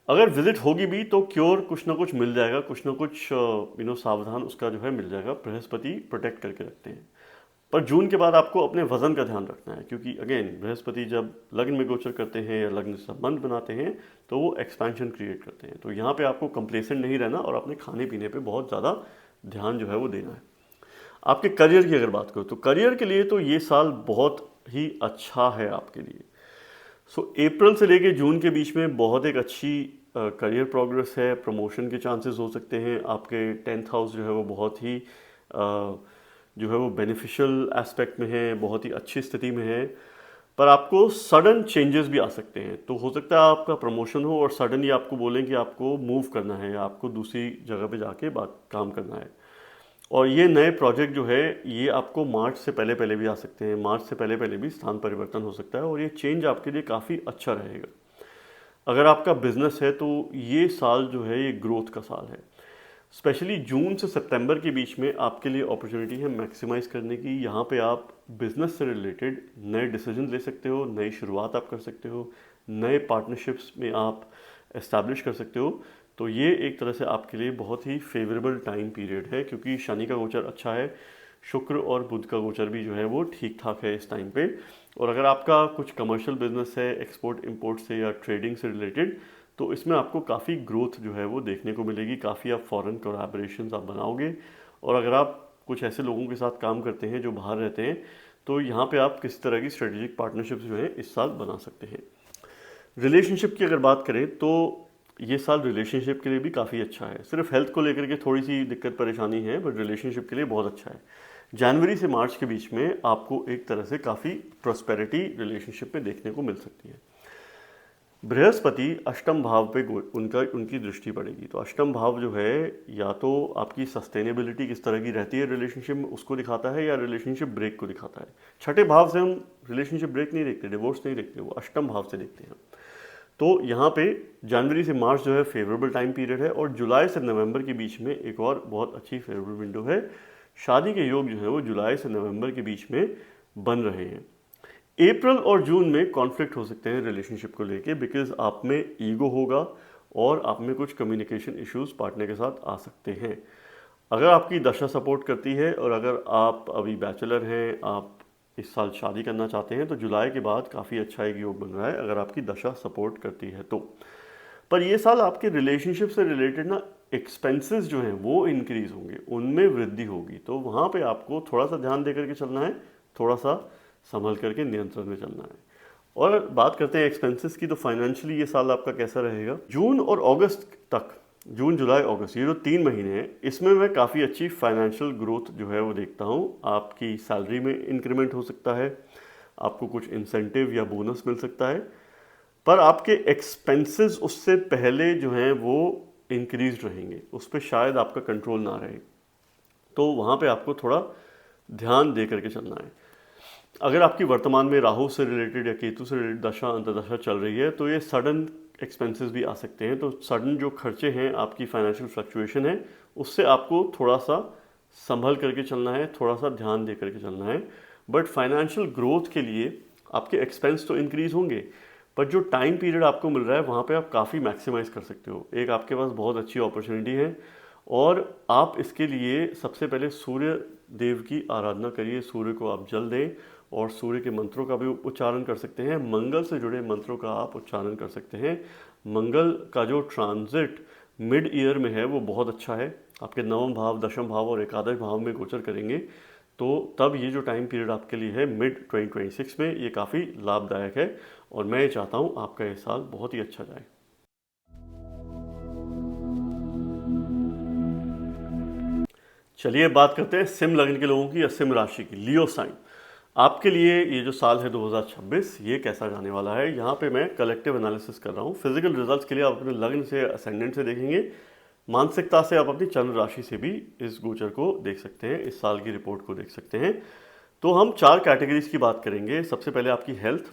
अगर विजिट होगी भी तो क्योर कुछ ना कुछ मिल जाएगा, कुछ ना कुछ सावधान उसका जो है मिल जाएगा। बृहस्पति प्रोटेक्ट करके रखते हैं। पर जून के बाद आपको अपने वजन का ध्यान रखना है, क्योंकि अगेन बृहस्पति जब लग्न में गोचर करते हैं या लग्न से संबंध बनाते हैं तो वो एक्सपेंशन क्रिएट करते हैं। तो यहाँ पे आपको कंप्लेसेंट नहीं रहना और अपने खाने पीने पे बहुत ज़्यादा ध्यान जो है वो देना है। आपके करियर की अगर बात करो तो करियर के लिए तो ये साल बहुत ही अच्छा है आपके लिए। सो अप्रैल से लेके जून के बीच में बहुत एक अच्छी करियर प्रोग्रेस है, प्रमोशन के चांसेस हो सकते हैं। आपके 10th हाउस जो है वो बहुत ही जो है वो बेनिफिशियल एस्पेक्ट में है, बहुत ही अच्छी स्थिति में है। पर आपको सडन चेंजेस भी आ सकते हैं, तो हो सकता है आपका प्रमोशन हो और सडनली आपको बोलें कि आपको मूव करना है या आपको दूसरी जगह पे जाके बात काम करना है। और ये नए प्रोजेक्ट जो है ये आपको मार्च से पहले पहले भी आ सकते हैं, मार्च से पहले पहले भी स्थान परिवर्तन हो सकता है, और ये चेंज आपके लिए काफ़ी अच्छा रहेगा। अगर आपका बिजनेस है तो ये साल जो है ये ग्रोथ का साल है। स्पेशली जून से सितंबर के बीच में आपके लिए अपॉर्चुनिटी है मैक्सिमाइज करने की। यहाँ पे आप बिजनेस से रिलेटेड नए डिसीजन ले सकते हो, नई शुरुआत आप कर सकते हो, नए पार्टनरशिप्स में आप एस्टैब्लिश कर सकते हो। तो ये एक तरह से आपके लिए बहुत ही फेवरेबल टाइम पीरियड है, क्योंकि शनि का गोचर अच्छा है, शुक्र और बुध का गोचर भी जो है वो ठीक ठाक है इस टाइम पे। और अगर आपका कुछ कमर्शियल बिजनेस है एक्सपोर्ट इंपोर्ट से या ट्रेडिंग से रिलेटेड, तो इसमें आपको काफ़ी ग्रोथ जो है वो देखने को मिलेगी, काफ़ी आप फॉरेन कोलैबोरेशंस आप बनाओगे। और अगर आप कुछ ऐसे लोगों के साथ काम करते हैं जो बाहर रहते हैं, तो यहाँ पे आप किसी तरह की स्ट्रेटेजिक पार्टनरशिप्स जो है इस साल बना सकते हैं। रिलेशनशिप की अगर बात करें तो ये साल रिलेशनशिप के लिए भी काफ़ी अच्छा है। सिर्फ हेल्थ को लेकर के थोड़ी सी दिक्कत परेशानी है, बट रिलेशनशिप के लिए बहुत अच्छा है। जनवरी से मार्च के बीच में आपको एक तरह से काफ़ी प्रॉस्पेरिटी रिलेशनशिप में देखने को मिल सकती है। बृहस्पति अष्टम भाव पे उनकी दृष्टि पड़ेगी, तो अष्टम भाव जो है या तो आपकी सस्टेनेबिलिटी किस तरह की रहती है रिलेशनशिप में उसको दिखाता है, या रिलेशनशिप ब्रेक को दिखाता है। छठे भाव से हम रिलेशनशिप ब्रेक नहीं देखते, डिवोर्स नहीं देखते, वो अष्टम भाव से देखते हैं। तो यहाँ पे जनवरी से मार्च जो है फेवरेबल टाइम पीरियड है, और जुलाई से नवंबर के बीच में एक और बहुत अच्छी फेवरेबल विंडो है। शादी के योग जो है वो जुलाई से नवंबर के बीच में बन रहे हैं। अप्रैल और जून में कॉन्फ्लिक्ट हो सकते हैं रिलेशनशिप को लेके, बिकॉज आप में ईगो होगा और आप में कुछ कम्युनिकेशन इश्यूज पार्टनर के साथ आ सकते हैं। अगर आपकी दशा सपोर्ट करती है और अगर आप अभी बैचलर हैं, आप इस साल शादी करना चाहते हैं, तो जुलाई के बाद काफ़ी अच्छा एक योग बन रहा है अगर आपकी दशा सपोर्ट करती है तो। पर ये साल आपके रिलेशनशिप से रिलेटेड ना एक्सपेंसेस जो हैं वो इंक्रीज होंगे, उनमें वृद्धि होगी, तो वहाँ पे आपको थोड़ा सा ध्यान दे करके चलना है, थोड़ा सा संभल करके नियंत्रण में चलना है। और बात करते हैं एक्सपेंसेस की, तो फाइनेंशियली ये साल आपका कैसा रहेगा। जून और अगस्त तक, जून जुलाई अगस्त, ये जो 3 महीने हैं, इसमें मैं काफ़ी अच्छी फाइनेंशियल ग्रोथ जो है वो देखता हूँ। आपकी सैलरी में इंक्रीमेंट हो सकता है, आपको कुछ इंसेंटिव या बोनस मिल सकता है, पर आपके एक्सपेंसेस उससे पहले जो हैं वो इंक्रीज रहेंगे, उस पर शायद आपका कंट्रोल ना रहे, तो वहाँ पे आपको थोड़ा ध्यान दे करके चलना है। अगर आपकी वर्तमान में राहु से रिलेटेड या केतु से रिलेटेड दशा अंतर्दशा चल रही है, तो ये सडन एक्सपेंसेस भी आ सकते हैं। तो सडन जो खर्चे हैं, आपकी फाइनेंशियल फ्लक्चुएशन है, उससे आपको थोड़ा सा संभल करके चलना है, थोड़ा सा ध्यान दे करके चलना है। बट फाइनेंशियल ग्रोथ के लिए आपके एक्सपेंस तो इंक्रीज होंगे, पर जो टाइम पीरियड आपको मिल रहा है वहाँ पे आप काफ़ी मैक्सिमाइज कर सकते हो। एक आपके पास बहुत अच्छी अपॉर्चुनिटी है, और आप इसके लिए सबसे पहले सूर्य देव की आराधना करिए, सूर्य को आप जल दें, और सूर्य के मंत्रों का भी उच्चारण कर सकते हैं। मंगल से जुड़े मंत्रों का आप उच्चारण कर सकते हैं। मंगल का जो ट्रांजिट मिड ईयर में है वो बहुत अच्छा है, आपके नवम भाव, दशम भाव और एकादश भाव में गोचर करेंगे, तो तब ये जो टाइम पीरियड आपके लिए है मिड 2026 में, ये काफ़ी लाभदायक है, और मैं ये चाहता हूँ आपका ये साल बहुत ही अच्छा जाए। चलिए बात करते हैं सिंह लग्न के लोगों की या सिंह राशि की, लियो साइन। आपके लिए ये जो साल है 2026, ये कैसा जाने वाला है, यहाँ पे मैं कलेक्टिव एनालिसिस कर रहा हूँ। फिजिकल रिजल्ट्स के लिए आप अपने लग्न से, असेंडेंट से देखेंगे, मानसिकता से आप अपनी चंद्र राशि से भी इस गोचर को देख सकते हैं, इस साल की रिपोर्ट को देख सकते हैं। तो हम 4 कैटेगरीज की बात करेंगे। सबसे पहले आपकी हेल्थ,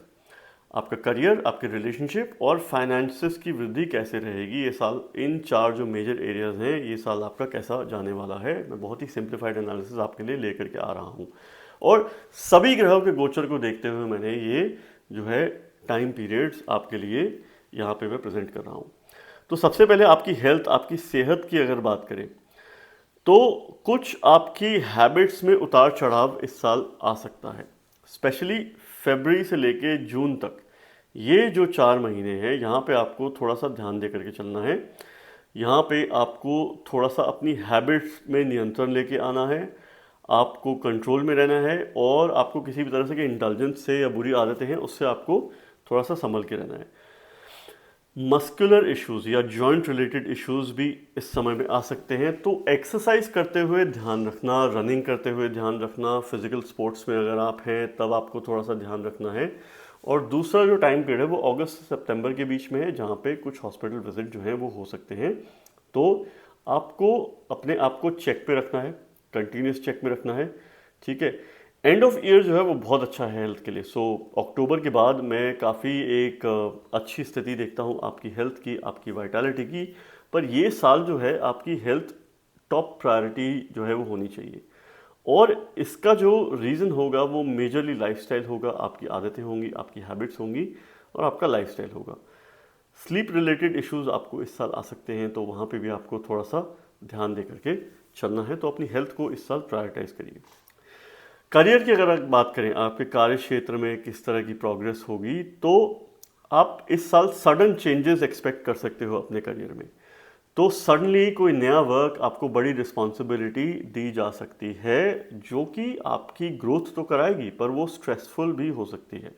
आपका करियर, आपके रिलेशनशिप और फाइनेंसेस की वृद्धि कैसे रहेगी ये साल। इन 4 जो मेजर एरियाज हैं, ये साल आपका कैसा जाने वाला है, मैं बहुत ही सिंप्लीफाइड एनालिसिस आपके लिए लेकर के आ रहा हूँ, और सभी ग्रहों के गोचर को देखते हुए मैंने ये जो है टाइम पीरियड्स आपके लिए यहाँ पे मैं प्रेजेंट कर रहा हूँ। तो सबसे पहले आपकी हेल्थ, आपकी सेहत की अगर बात करें, तो कुछ आपकी हैबिट्स में उतार चढ़ाव इस साल आ सकता है, स्पेशली फरवरी से लेके जून तक। ये जो 4 महीने हैं, यहाँ पे आपको थोड़ा सा ध्यान दे करके चलना है। यहाँ पे आपको थोड़ा सा अपनी हैबिट्स में नियंत्रण लेके आना है, आपको कंट्रोल में रहना है, और आपको किसी भी तरह से कि इंटेलिजेंस से या बुरी आदतें हैं उससे आपको थोड़ा सा संभल के रहना है। मस्कुलर इश्यूज या जॉइंट रिलेटेड इश्यूज भी इस समय में आ सकते हैं, तो एक्सरसाइज करते हुए ध्यान रखना, रनिंग करते हुए ध्यान रखना, फिजिकल स्पोर्ट्स में अगर आप हैं तब आपको थोड़ा सा ध्यान रखना है। और दूसरा जो टाइम पीरियड है वो अगस्त से सितंबर के बीच में है, जहाँ पे कुछ हॉस्पिटल विजिट जो है वो हो सकते हैं, तो आपको अपने आप को चेक पे रखना है, कंटिन्यूस चेक में रखना है, ठीक है। एंड ऑफ ईयर जो है वो बहुत अच्छा है हेल्थ के लिए। सो अक्टूबर के बाद मैं काफ़ी एक अच्छी स्थिति देखता हूँ आपकी हेल्थ की, आपकी वाइटैलिटी की। पर ये साल जो है आपकी हेल्थ टॉप प्रायोरिटी जो है वो होनी चाहिए, और इसका जो रीज़न होगा वो मेजरली लाइफस्टाइल होगा, आपकी आदतें होंगी, आपकी हैबिट्स होंगी, और आपका लाइफस्टाइल होगा। स्लीप रिलेटेड इश्यूज आपको इस साल आ सकते हैं, तो वहाँ पे भी आपको थोड़ा सा ध्यान दे करके चलना है, तो अपनी हेल्थ को इस साल प्रायोरिटाइज करिए। करियर की अगर बात करें, आपके कार्य क्षेत्र में किस तरह की प्रोग्रेस होगी, तो आप इस साल सडन चेंजेस एक्सपेक्ट कर सकते हो अपने करियर में। तो सडनली कोई नया वर्क, आपको बड़ी रिस्पॉन्सिबिलिटी दी जा सकती है, जो कि आपकी ग्रोथ तो कराएगी पर वो स्ट्रेसफुल भी हो सकती है।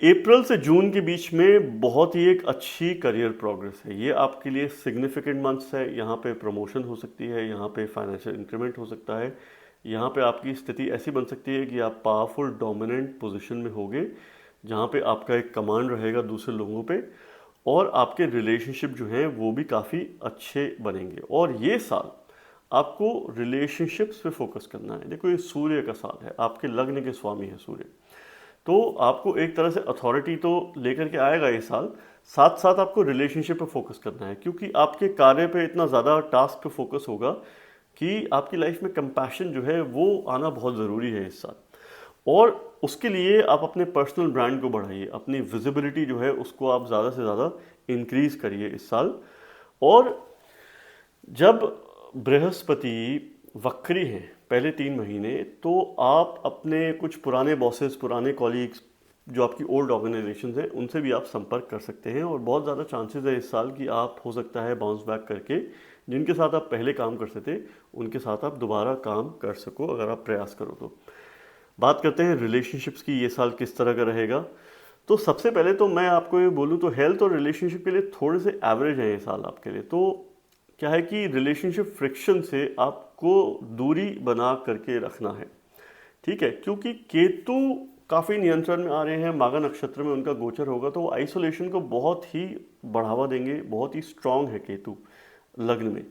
अप्रैल से जून के बीच में बहुत ही एक अच्छी करियर प्रोग्रेस है। ये आपके लिए सिग्निफिकेंट मंथ्स है। यहाँ पे प्रमोशन हो सकती है, यहाँ पे फाइनेंशियल इंक्रीमेंट हो सकता है, यहाँ पे आपकी स्थिति ऐसी बन सकती है कि आप पावरफुल डोमिनेंट पोजीशन में होगे, जहाँ पे आपका एक कमांड रहेगा दूसरे लोगों पे, और आपके रिलेशनशिप जो हैं वो भी काफ़ी अच्छे बनेंगे। और ये साल आपको रिलेशनशिप्स पे फोकस करना है। देखो, ये सूर्य का साल है, आपके लग्न के स्वामी है सूर्य, तो आपको एक तरह से अथॉरिटी तो लेकर के आएगा ये साल। साथ साथ आपको रिलेशनशिप पे फोकस करना है, क्योंकि आपके कार्य पे इतना ज़्यादा टास्क पे फोकस होगा कि आपकी लाइफ में कंपैशन जो है वो आना बहुत ज़रूरी है इस साल। और उसके लिए आप अपने पर्सनल ब्रांड को बढ़ाइए, अपनी विजिबिलिटी जो है उसको आप ज़्यादा से ज़्यादा इंक्रीज करिए इस साल। और जब बृहस्पति वक्री हैं पहले 3 महीने, तो आप अपने कुछ पुराने बॉसेस, पुराने कॉलीग्स, जो आपकी ओल्ड ऑर्गेनाइजेशन हैं, उनसे भी आप संपर्क कर सकते हैं। और बहुत ज़्यादा चांसेस है इस साल कि आप हो सकता है बाउंस बैक करके जिनके साथ आप पहले काम करते थे उनके साथ आप दोबारा काम कर सको, अगर आप प्रयास करो तो। बात करते हैं रिलेशनशिप्स की, ये साल किस तरह का रहेगा। तो सबसे पहले तो मैं आपको ये बोलूँ तो हेल्थ और रिलेशनशिप के लिए थोड़े से एवरेज है ये साल आपके लिए। तो क्या है कि रिलेशनशिप फ्रिक्शन से आपको दूरी बना करके रखना है, ठीक है, क्योंकि केतु काफ़ी नियंत्रण में आ रहे हैं, माघ नक्षत्र में उनका गोचर होगा, तो वो आइसोलेशन को बहुत ही बढ़ावा देंगे। बहुत ही स्ट्रांग है केतु लग्न में,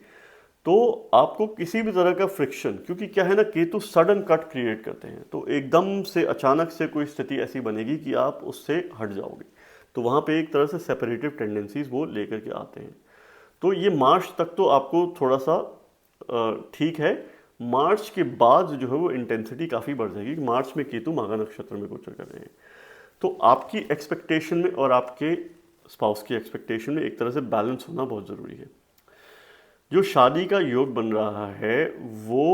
तो आपको किसी भी तरह का फ्रिक्शन, क्योंकि क्या है ना, केतु सडन कट क्रिएट करते हैं, तो एकदम से अचानक से कोई स्थिति ऐसी बनेगी कि आप उससे हट जाओगे, तो वहाँ पे एक तरह से सेपरेटिव टेंडेंसीज वो लेकर के आते हैं। तो ये मार्च तक तो आपको थोड़ा सा ठीक है। मार्च के बाद जो है वो इंटेंसिटी काफ़ी बढ़ जाएगी। मार्च में केतु माघ नक्षत्र में गोचर कर रहे हैं, तो आपकी एक्सपेक्टेशन में और आपके स्पाउस की एक्सपेक्टेशन में एक तरह से बैलेंस होना बहुत ज़रूरी है। जो शादी का योग बन रहा है वो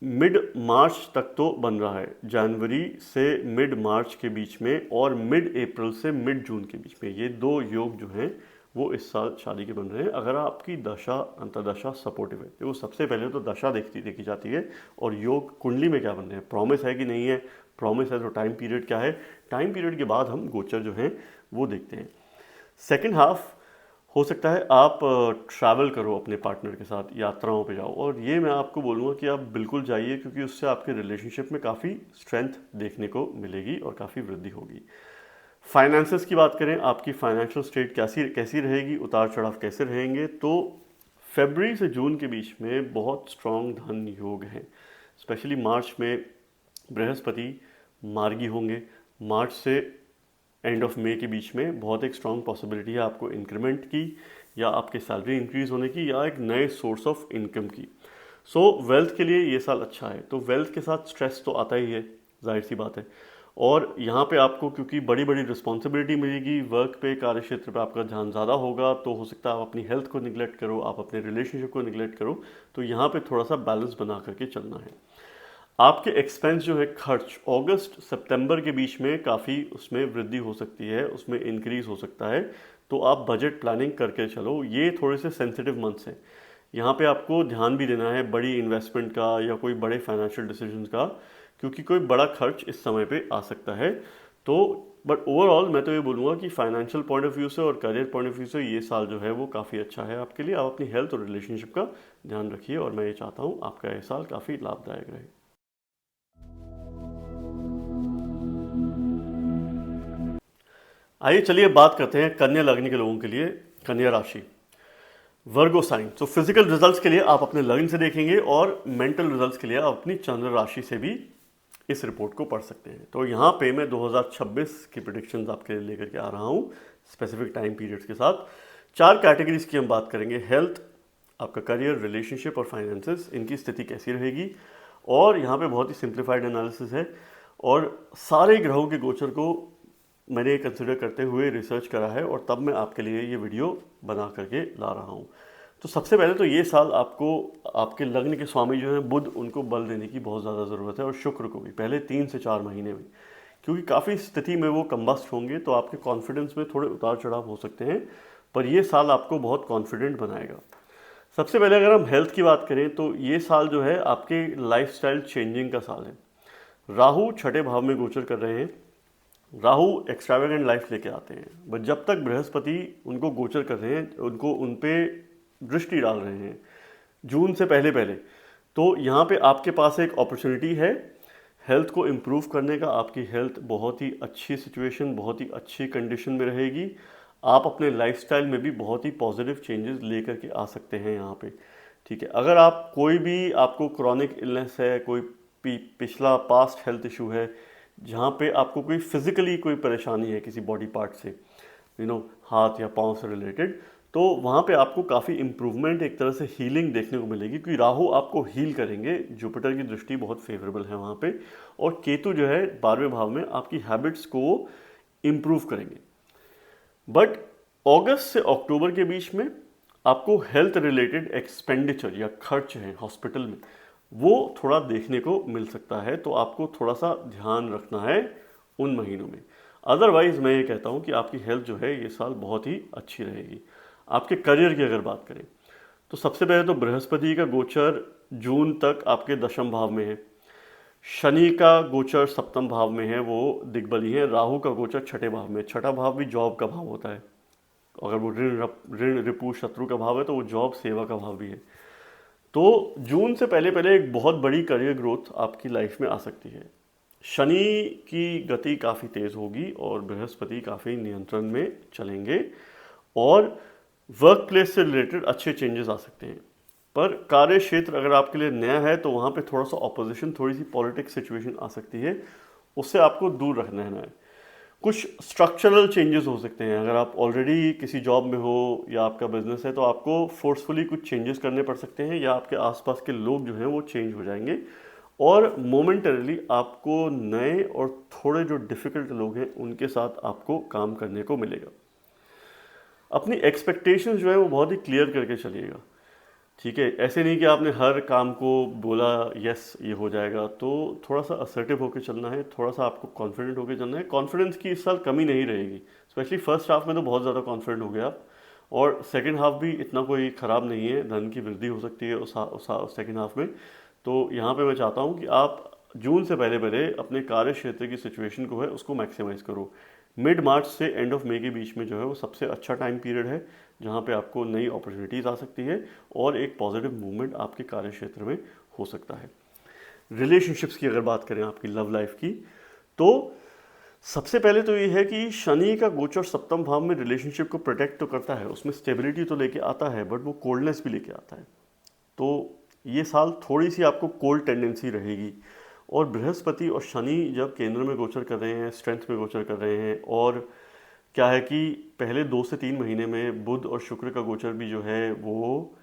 मिड मार्च तक तो बन रहा है, जनवरी से मिड मार्च के बीच में, और मिड अप्रैल से मिड जून के बीच में, ये 2 योग जो हैं वो इस साल शादी के बन रहे हैं। अगर आपकी दशा अंतर्दशा सपोर्टिव है, तो सबसे पहले तो दशा देखी जाती है, और योग कुंडली में क्या बन रहे हैं, प्रॉमिस है कि नहीं है, प्रॉमिस है तो टाइम पीरियड क्या है, टाइम पीरियड के बाद हम गोचर जो हैं वो देखते हैं। सेकेंड हाफ हो सकता है आप ट्रैवल करो अपने पार्टनर के साथ, यात्राओं पे जाओ, और ये मैं आपको बोलूँगा कि आप बिल्कुल जाइए, क्योंकि उससे आपके रिलेशनशिप में काफ़ी स्ट्रेंथ देखने को मिलेगी और काफ़ी वृद्धि होगी। फाइनेंसेस की बात करें, आपकी फाइनेंशियल स्टेट कैसी रहेगी, उतार चढ़ाव कैसे रहेंगे, तो फरवरी से जून के बीच में बहुत स्ट्रॉन्ग धन योग हैं। स्पेशली मार्च में बृहस्पति मार्गी होंगे, मार्च से एंड ऑफ मई के बीच में बहुत एक स्ट्रॉन्ग पॉसिबिलिटी है आपको इंक्रीमेंट की, या आपके सैलरी इंक्रीज होने की, या एक नए सोर्स ऑफ इनकम की। सो वेल्थ के लिए ये साल अच्छा है। तो वेल्थ के साथ स्ट्रेस तो आता ही है, जाहिर सी बात है, और यहाँ पे आपको क्योंकि बड़ी बड़ी रिस्पॉन्सिबिलिटी मिलेगी, वर्क पे, कार्य क्षेत्र पे आपका ध्यान ज़्यादा होगा, तो हो सकता है आप अपनी हेल्थ को निगलेक्ट करो, आप अपने रिलेशनशिप को निगलेक्ट करो। तो यहाँ पे थोड़ा सा बैलेंस बना करके चलना है। आपके एक्सपेंस जो है, खर्च, अगस्त सितंबर के बीच में काफ़ी उसमें वृद्धि हो सकती है, उसमें इंक्रीज हो सकता है, तो आप बजट प्लानिंग करके चलो। ये थोड़े से सेंसिटिव मंथ्स हैं, यहाँ पे आपको ध्यान भी देना है बड़ी इन्वेस्टमेंट का या कोई बड़े फाइनेंशियल डिसीजंस का, क्योंकि कोई बड़ा खर्च इस समय पे आ सकता है। तो बट ओवरऑल मैं तो ये बोलूँगा कि फाइनेंशियल पॉइंट ऑफ व्यू से और करियर पॉइंट ऑफ व्यू से ये साल जो है वो काफ़ी अच्छा है आपके लिए। आप अपनी हेल्थ और रिलेशनशिप का ध्यान रखिए, और मैं ये चाहता हूँ आपका ये साल काफ़ी लाभदायक रहे। आइए चलिए बात करते हैं कन्या लग्न के लोगों के लिए, कन्या राशि, वर्गो साइन। तो फिजिकल रिजल्ट्स के लिए आप अपने लग्न से देखेंगे, और मेंटल रिजल्ट्स के लिए आप अपनी चंद्र राशि से भी इस रिपोर्ट को पढ़ सकते हैं। तो यहाँ पे मैं 2026 की प्रेडिक्शंस आपके लिए लेकर के आ रहा हूँ स्पेसिफिक टाइम पीरियड्स के साथ। 4 कैटेगरीज की हम बात करेंगे, हेल्थ, आपका करियर, रिलेशनशिप और फाइनेंसेस, इनकी स्थिति कैसी रहेगी। और यहाँ पे बहुत ही सिंप्लीफाइड एनालिसिस है, और सारे ग्रहों के गोचर को मैंने कंसिडर करते हुए रिसर्च करा है, और तब मैं आपके लिए ये वीडियो बना करके ला रहा हूँ। तो सबसे पहले तो ये साल आपको आपके लग्न के स्वामी जो हैं बुध, उनको बल देने की बहुत ज़्यादा ज़रूरत है, और शुक्र को भी पहले 3 से 4 महीने में, क्योंकि काफ़ी स्थिति में वो कम्बस्ट होंगे, तो आपके कॉन्फिडेंस में थोड़े उतार चढ़ाव हो सकते हैं, पर ये साल आपको बहुत कॉन्फिडेंट बनाएगा। सबसे पहले अगर हम हेल्थ की बात करें, तो ये साल जो है आपके लाइफस्टाइल चेंजिंग का साल है। राहु 6ठे भाव में गोचर कर रहे हैं, राहु एक्स्ट्रावेगेंट लाइफ लेके आते हैं, बट जब तक बृहस्पति उनको गोचर कर रहे हैं, उनको उन पे दृष्टि डाल रहे हैं जून से पहले पहले, तो यहाँ पे आपके पास एक अपॉर्चुनिटी है हेल्थ को इम्प्रूव करने का। आपकी हेल्थ बहुत ही अच्छी सिचुएशन, बहुत ही अच्छी कंडीशन में रहेगी। आप अपने लाइफस्टाइल में भी बहुत ही पॉजिटिव चेंजेस लेकर के आ सकते हैं यहाँ पे, ठीक है। अगर आप कोई भी आपको क्रॉनिक इलनेस है, कोई पिछला पास्ट हेल्थ इशू है, जहाँ पे आपको कोई फिजिकली कोई परेशानी है किसी बॉडी पार्ट से, हाथ या पाँव से रिलेटेड, तो वहाँ पे आपको काफ़ी इम्प्रूवमेंट, एक तरह से हीलिंग देखने को मिलेगी, क्योंकि राहु आपको हील करेंगे। जुपिटर की दृष्टि बहुत फेवरेबल है वहाँ पे, और केतु जो है 12वें भाव में आपकी हैबिट्स को इम्प्रूव करेंगे। बट अगस्त से अक्टूबर के बीच में आपको हेल्थ रिलेटेड एक्सपेंडिचर या खर्च है हॉस्पिटल में, वो थोड़ा देखने को मिल सकता है, तो आपको थोड़ा सा ध्यान रखना है उन महीनों में। अदरवाइज मैं ये कहता हूँ कि आपकी हेल्थ जो है ये साल बहुत ही अच्छी रहेगी। आपके करियर की अगर बात करें तो सबसे पहले तो बृहस्पति का गोचर जून तक आपके दशम भाव में है, शनि का गोचर सप्तम भाव में है, वो दिग्बली है। राहु का गोचर छठे भाव में, छठा भाव भी जॉब का भाव होता है। अगर वो ऋण रिपु शत्रु का भाव है तो वो जॉब सेवा का भाव भी है। तो जून से पहले पहले एक बहुत बड़ी करियर ग्रोथ आपकी लाइफ में आ सकती है। शनि की गति काफ़ी तेज़ होगी और बृहस्पति काफ़ी नियंत्रण में चलेंगे, और वर्क प्लेस से रिलेटेड अच्छे चेंजेस आ सकते हैं। पर कार्य क्षेत्र अगर आपके लिए नया है तो वहाँ पे थोड़ा सा ऑपोजिशन, थोड़ी सी पॉलिटिक्स सिचुएशन आ सकती है, उससे आपको दूर रखना है। कुछ स्ट्रक्चरल चेंजेस हो सकते हैं। अगर आप ऑलरेडी किसी जॉब में हो या आपका बिजनेस है तो आपको फोर्सफुली कुछ चेंजेस करने पड़ सकते हैं, या आपके आसपास के लोग जो हैं वो चेंज हो जाएंगे, और मोमेंटरली आपको नए और थोड़े जो डिफ़िकल्ट लोग हैं उनके साथ आपको काम करने को मिलेगा। अपनी एक्सपेक्टेशंस जो है वो बहुत ही क्लियर करके चलिएगा, ठीक है। ऐसे नहीं कि आपने हर काम को बोला यस ये हो जाएगा, तो थोड़ा सा असर्टिव होकर चलना है, थोड़ा सा आपको कॉन्फिडेंट होकर चलना है। कॉन्फिडेंस की इस साल कमी नहीं रहेगी, स्पेशली फर्स्ट हाफ में तो बहुत ज़्यादा कॉन्फिडेंट हो गया आप, और सेकंड हाफ भी इतना कोई ख़राब नहीं है, धन की वृद्धि हो सकती है उस सेकंड हाफ में। तो यहाँ पे मैं चाहता हूँ कि आप जून से पहले पहले अपने कार्य क्षेत्र की सिचुएशन को है उसको मैक्सिमाइज़ करो। मिड मार्च से एंड ऑफ मई के बीच में जो है वो सबसे अच्छा टाइम पीरियड है, जहाँ पे आपको नई अपॉर्चुनिटीज़ आ सकती है और एक पॉजिटिव मूवमेंट आपके कार्य क्षेत्र में हो सकता है। रिलेशनशिप्स की अगर बात करें आपकी लव लाइफ की, तो सबसे पहले तो ये है कि शनि का गोचर सप्तम भाव में रिलेशनशिप को प्रोटेक्ट तो करता है, उसमें स्टेबिलिटी तो लेके आता है, बट वो कोल्डनेस भी लेके आता है। तो ये साल थोड़ी सी आपको कोल्ड टेंडेंसी रहेगी। और बृहस्पति और शनि जब केंद्र में गोचर कर रहे हैं, स्ट्रेंथ में गोचर कर रहे हैं, और क्या है कि पहले 2 से 3 महीने में बुध और शुक्र का गोचर भी जो है वो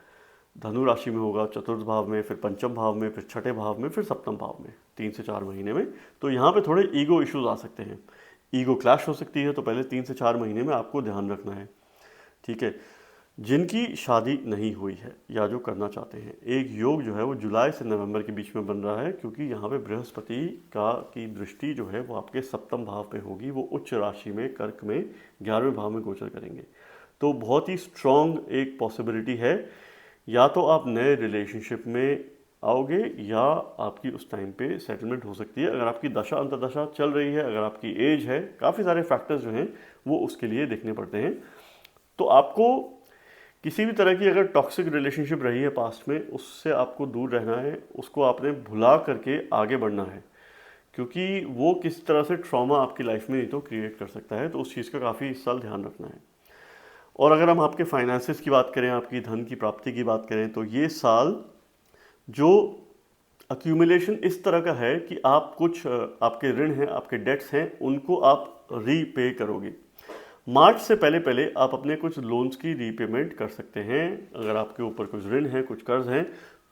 धनु राशि में होगा, चतुर्थ भाव में, फिर पंचम भाव में, फिर छठे भाव में, फिर सप्तम भाव में, 3 से 4 महीने में। तो यहाँ पे थोड़े ईगो इश्यूज आ सकते हैं, ईगो क्लैश हो सकती है, तो पहले 3 से 4 महीने में आपको ध्यान रखना है, ठीक है। जिनकी शादी नहीं हुई है या जो करना चाहते हैं, एक योग जो है वो जुलाई से नवंबर के बीच में बन रहा है, क्योंकि यहाँ पे बृहस्पति का की दृष्टि जो है वो आपके सप्तम भाव पे होगी, वो उच्च राशि में कर्क में 11वें भाव में गोचर करेंगे। तो बहुत ही स्ट्रॉन्ग एक पॉसिबिलिटी है, या तो आप नए रिलेशनशिप में आओगे या आपकी उस टाइम पे सेटलमेंट हो सकती है। अगर आपकी दशा अंतर्दशा चल रही है, अगर आपकी एज है, काफ़ी सारे फैक्टर्स जो हैं वो उसके लिए देखने पड़ते हैं। तो आपको किसी भी तरह की अगर टॉक्सिक रिलेशनशिप रही है पास्ट में, उससे आपको दूर रहना है, उसको आपने भुला करके आगे बढ़ना है, क्योंकि वो किस तरह से ट्रॉमा आपकी लाइफ में नहीं तो क्रिएट कर सकता है। तो उस चीज़ का काफ़ी इस साल ध्यान रखना है। और अगर हम आपके फाइनेंसिस की बात करें, आपकी धन की प्राप्ति की बात करें, तो ये साल जो अक्यूमुलेशन इस तरह का है कि आप कुछ आपके ऋण हैं, आपके डेट्स हैं, उनको आप रीपे करोगे। मार्च से पहले पहले आप अपने कुछ लोन्स की रीपेमेंट कर सकते हैं। अगर आपके ऊपर कुछ ऋण है, कुछ कर्ज हैं,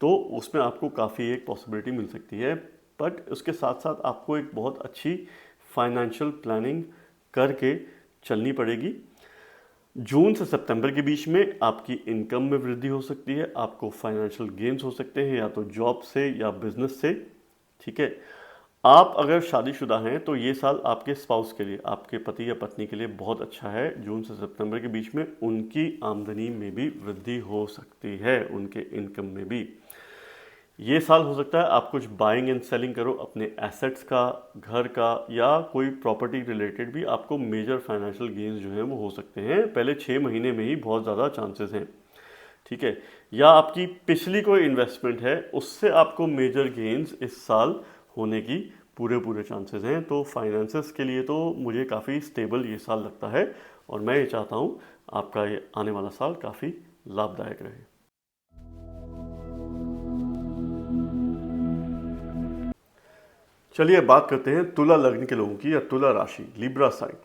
तो उसमें आपको काफ़ी एक पॉसिबिलिटी मिल सकती है। बट उसके साथ साथ आपको एक बहुत अच्छी फाइनेंशियल प्लानिंग करके चलनी पड़ेगी। जून से सितंबर के बीच में आपकी इनकम में वृद्धि हो सकती है, आपको फाइनेंशियल गेन्स हो सकते हैं, या तो जॉब से या बिजनेस से, ठीक है। आप अगर शादीशुदा हैं तो ये साल आपके स्पाउस के लिए, आपके पति या पत्नी के लिए बहुत अच्छा है। जून से सितंबर के बीच में उनकी आमदनी में भी वृद्धि हो सकती है, उनके इनकम में भी। ये साल हो सकता है आप कुछ बाइंग एंड सेलिंग करो अपने एसेट्स का, घर का, या कोई प्रॉपर्टी रिलेटेड भी आपको मेजर फाइनेंशियल गेन्स जो हैं वो हो सकते हैं। पहले 6 महीने में ही बहुत ज़्यादा चांसेस हैं, ठीक है। या आपकी पिछली कोई इन्वेस्टमेंट है उससे आपको मेजर गेन्स इस साल होने की पूरे पूरे चांसेस हैं। तो फाइनेंसेस के लिए तो मुझे काफ़ी स्टेबल ये साल लगता है और मैं ये चाहता हूँ आपका ये आने वाला साल काफ़ी लाभदायक रहे। चलिए बात करते हैं तुला लग्न के लोगों की या तुला राशि, लिब्रा साइन।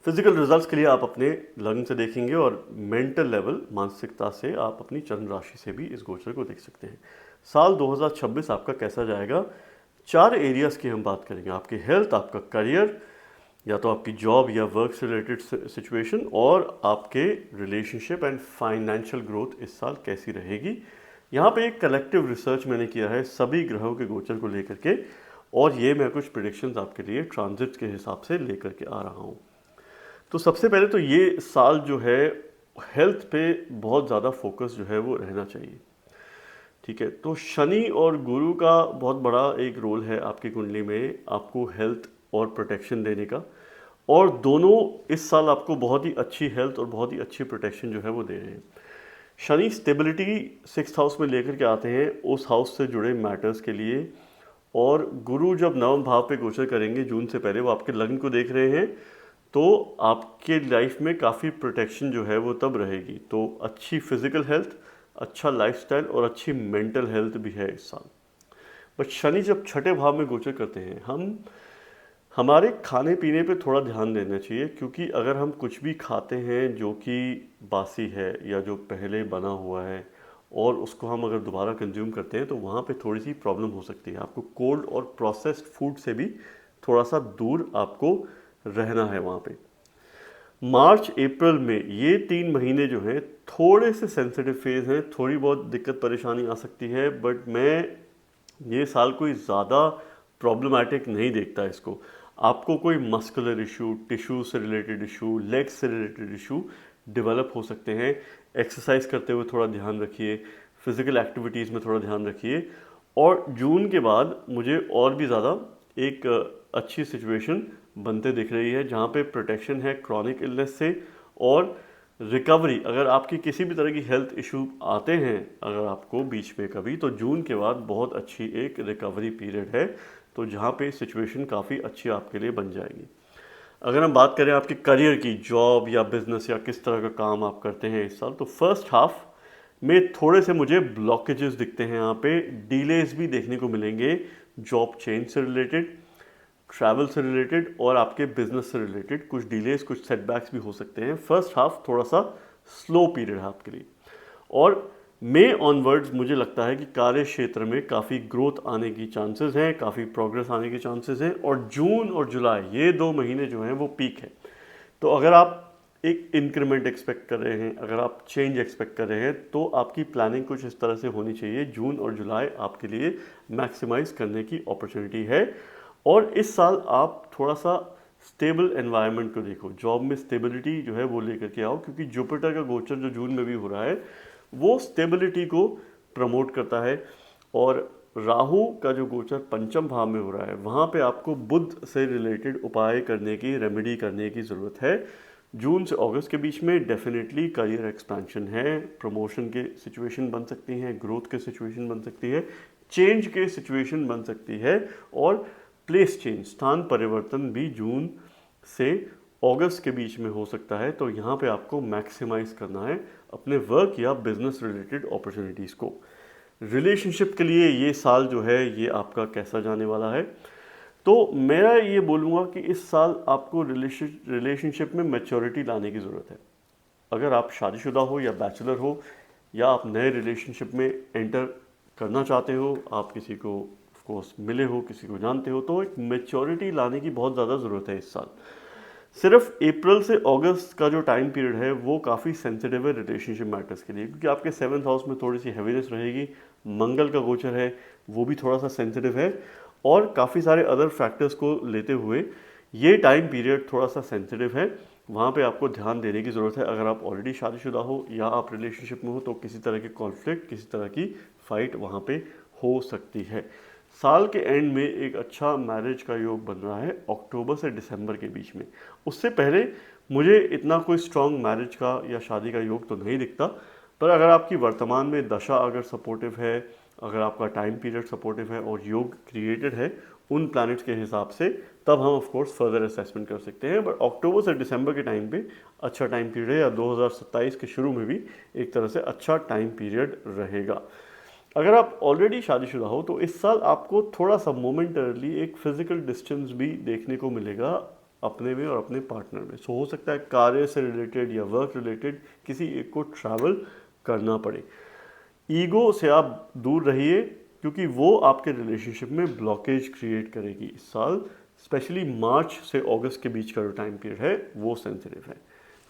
फिजिकल रिजल्ट्स के लिए आप अपने लग्न से देखेंगे और मेंटल लेवल, मानसिकता से आप अपनी चंद्र राशि से भी इस गोचर को देख सकते हैं। साल 2026 आपका कैसा जाएगा? 4 एरियाज की हम बात करेंगे, आपकी हेल्थ, आपका करियर, या तो आपकी जॉब या वर्क से रिलेटेड सिचुएशन, और आपके रिलेशनशिप एंड फाइनेंशियल ग्रोथ इस साल कैसी रहेगी। यहाँ पे एक कलेक्टिव रिसर्च मैंने किया है सभी ग्रहों के गोचर को लेकर के, और ये मैं कुछ प्रिडिक्शंस आपके लिए ट्रांजिट के हिसाब से लेकर के आ रहा हूँ। तो सबसे पहले तो ये साल जो है हेल्थ पे बहुत ज़्यादा फोकस जो है वो रहना चाहिए, ठीक है। तो शनि और गुरु का बहुत बड़ा एक रोल है आपकी कुंडली में आपको हेल्थ और प्रोटेक्शन देने का, और दोनों इस साल आपको बहुत ही अच्छी हेल्थ और बहुत ही अच्छी प्रोटेक्शन जो है वो दे रहे हैं। शनि स्टेबिलिटी 6th हाउस में लेकर के आते हैं उस हाउस से जुड़े मैटर्स के लिए, और गुरु जब नवम भाव पे गोचर करेंगे जून से पहले, वो आपके लग्न को देख रहे हैं, तो आपके लाइफ में काफ़ी प्रोटेक्शन जो है वो तब रहेगी। तो अच्छी फिजिकल हेल्थ, अच्छा लाइफस्टाइल और अच्छी मेंटल हेल्थ भी है इस साल। बट शनि जब छठे भाव में गोचर करते हैं, हम हमारे खाने पीने पे थोड़ा ध्यान देना चाहिए, क्योंकि अगर हम कुछ भी खाते हैं जो कि बासी है या जो पहले बना हुआ है और उसको हम अगर दोबारा कंज्यूम करते हैं तो वहाँ पे थोड़ी सी प्रॉब्लम हो सकती है। आपको कोल्ड और प्रोसेस्ड फूड से भी थोड़ा सा दूर आपको रहना है वहाँ पे। मार्च अप्रैल में ये 3 महीने जो हैं थोड़े से सेंसिटिव फेज हैं, थोड़ी बहुत दिक्कत परेशानी आ सकती है, बट मैं ये साल कोई ज़्यादा प्रॉब्लमैटिक नहीं देखता इसको। आपको कोई मस्कुलर इशू, टिश्यू से रिलेटेड इशू, लेग से रिलेटेड इशू डेवलप हो सकते हैं। एक्सरसाइज करते हुए थोड़ा ध्यान रखिए, फिजिकल एक्टिविटीज़ में थोड़ा ध्यान रखिए, और जून के बाद मुझे और भी ज़्यादा एक अच्छी सिचुएशन बनते दिख रही है जहाँ पे प्रोटेक्शन है क्रॉनिक इलनेस से, और रिकवरी, अगर आपकी किसी भी तरह की हेल्थ इशू आते हैं अगर आपको बीच में कभी, तो जून के बाद बहुत अच्छी एक रिकवरी पीरियड है, तो जहाँ पे सिचुएशन काफ़ी अच्छी आपके लिए बन जाएगी। अगर हम बात करें आपके करियर की, जॉब या बिजनेस या किस तरह का काम आप करते हैं इस साल, तो फर्स्ट हाफ में थोड़े से मुझे ब्लॉकेजेस दिखते हैं। यहाँ पे डिलेज भी देखने को मिलेंगे, जॉब चेंज से रिलेटेड, ट्रैवल से रिलेटेड और आपके बिजनेस से रिलेटेड कुछ डिलेज, कुछ सेटबैक्स भी हो सकते हैं। फर्स्ट हाफ थोड़ा सा स्लो पीरियड है आपके लिए, और मई ऑनवर्ड्स मुझे लगता है कि कार्य क्षेत्र में काफ़ी ग्रोथ आने की चांसेस हैं, काफ़ी प्रोग्रेस आने की चांसेस हैं, और जून और जुलाई ये 2 महीने जो हैं वो पीक है। तो अगर आप एक इंक्रीमेंट एक्सपेक्ट कर रहे हैं, अगर आप चेंज एक्सपेक्ट कर रहे हैं, तो आपकी प्लानिंग कुछ इस तरह से होनी चाहिए। जून और जुलाई आपके लिए मैक्सिमाइज करने की अपॉर्चुनिटी है, और इस साल आप थोड़ा सा स्टेबल एनवायरनमेंट को देखो, जॉब में स्टेबिलिटी जो है वो लेकर के आओ, क्योंकि जुपिटर का गोचर जो जून में भी हो रहा है वो स्टेबिलिटी को प्रमोट करता है, और राहु का जो गोचर पंचम भाव में हो रहा है वहाँ पे आपको बुध से रिलेटेड उपाय करने की, रेमेडी करने की ज़रूरत है। जून से अगस्त के बीच में डेफिनेटली करियर एक्सपेंशन है, प्रमोशन के सिचुएशन बन सकती हैं, ग्रोथ के सिचुएशन बन सकती है, चेंज के सिचुएशन बन सकती है, और प्लेस चेंज, स्थान परिवर्तन भी जून से अगस्त के बीच में हो सकता है। तो यहाँ पे आपको मैक्सिमाइज करना है अपने वर्क या बिजनेस रिलेटेड अपॉर्चुनिटीज़ को। रिलेशनशिप के लिए ये साल जो है ये आपका कैसा जाने वाला है, तो मेरा ये बोलूँगा कि इस साल आपको रिलेशनशिप में मैच्योरिटी लाने की ज़रूरत है। अगर आप शादीशुदा हो या बैचलर हो, या आप नए रिलेशनशिप में एंटर करना चाहते हो, आप किसी को ऑफ कोर्स मिले हो, किसी को जानते हो, तो एक मैच्योरिटी लाने की बहुत ज़्यादा ज़रूरत है इस साल। सिर्फ अप्रैल से अगस्त का जो टाइम पीरियड है वो काफ़ी सेंसिटिव है रिलेशनशिप मैटर्स के लिए, क्योंकि आपके 7th हाउस में थोड़ी सी हैवीनेस रहेगी, मंगल का गोचर है वो भी थोड़ा सा सेंसिटिव है, और काफ़ी सारे अदर फैक्टर्स को लेते हुए ये टाइम पीरियड थोड़ा सा सेंसिटिव है। वहाँ पे आपको ध्यान देने की ज़रूरत है। अगर आप ऑलरेडी शादीशुदा हो या आप रिलेशनशिप में हो, तो किसी तरह के कॉन्फ्लिक्ट, किसी तरह की फाइट वहाँ पे हो सकती है। साल के एंड में एक अच्छा मैरिज का योग बन रहा है अक्टूबर से दिसंबर के बीच में। उससे पहले मुझे इतना कोई स्ट्रॉन्ग मैरिज का या शादी का योग तो नहीं दिखता, पर अगर आपकी वर्तमान में दशा अगर सपोर्टिव है, अगर आपका टाइम पीरियड सपोर्टिव है और योग क्रिएटेड है उन प्लैनेट्स के हिसाब से, तब हम ऑफ कोर्स फर्दर असेसमेंट कर सकते हैं। बट अक्टूबर से दिसंबर के टाइम पे अच्छा टाइम पीरियड है, या 2027 के शुरू में भी एक तरह से अच्छा टाइम पीरियड रहेगा। अगर आप ऑलरेडी शादीशुदा हो तो इस साल आपको थोड़ा सा मोमेंटरली एक फिजिकल डिस्टेंस भी देखने को मिलेगा अपने में और अपने पार्टनर में। सो हो सकता है कार्य से रिलेटेड या वर्क रिलेटेड किसी एक को ट्रैवल करना पड़े। ईगो से आप दूर रहिए, क्योंकि वो आपके रिलेशनशिप में ब्लॉकेज क्रिएट करेगी इस साल। स्पेशली मार्च से अगस्त के बीच का जो टाइम पीरियड है वो सेंसिटिव है।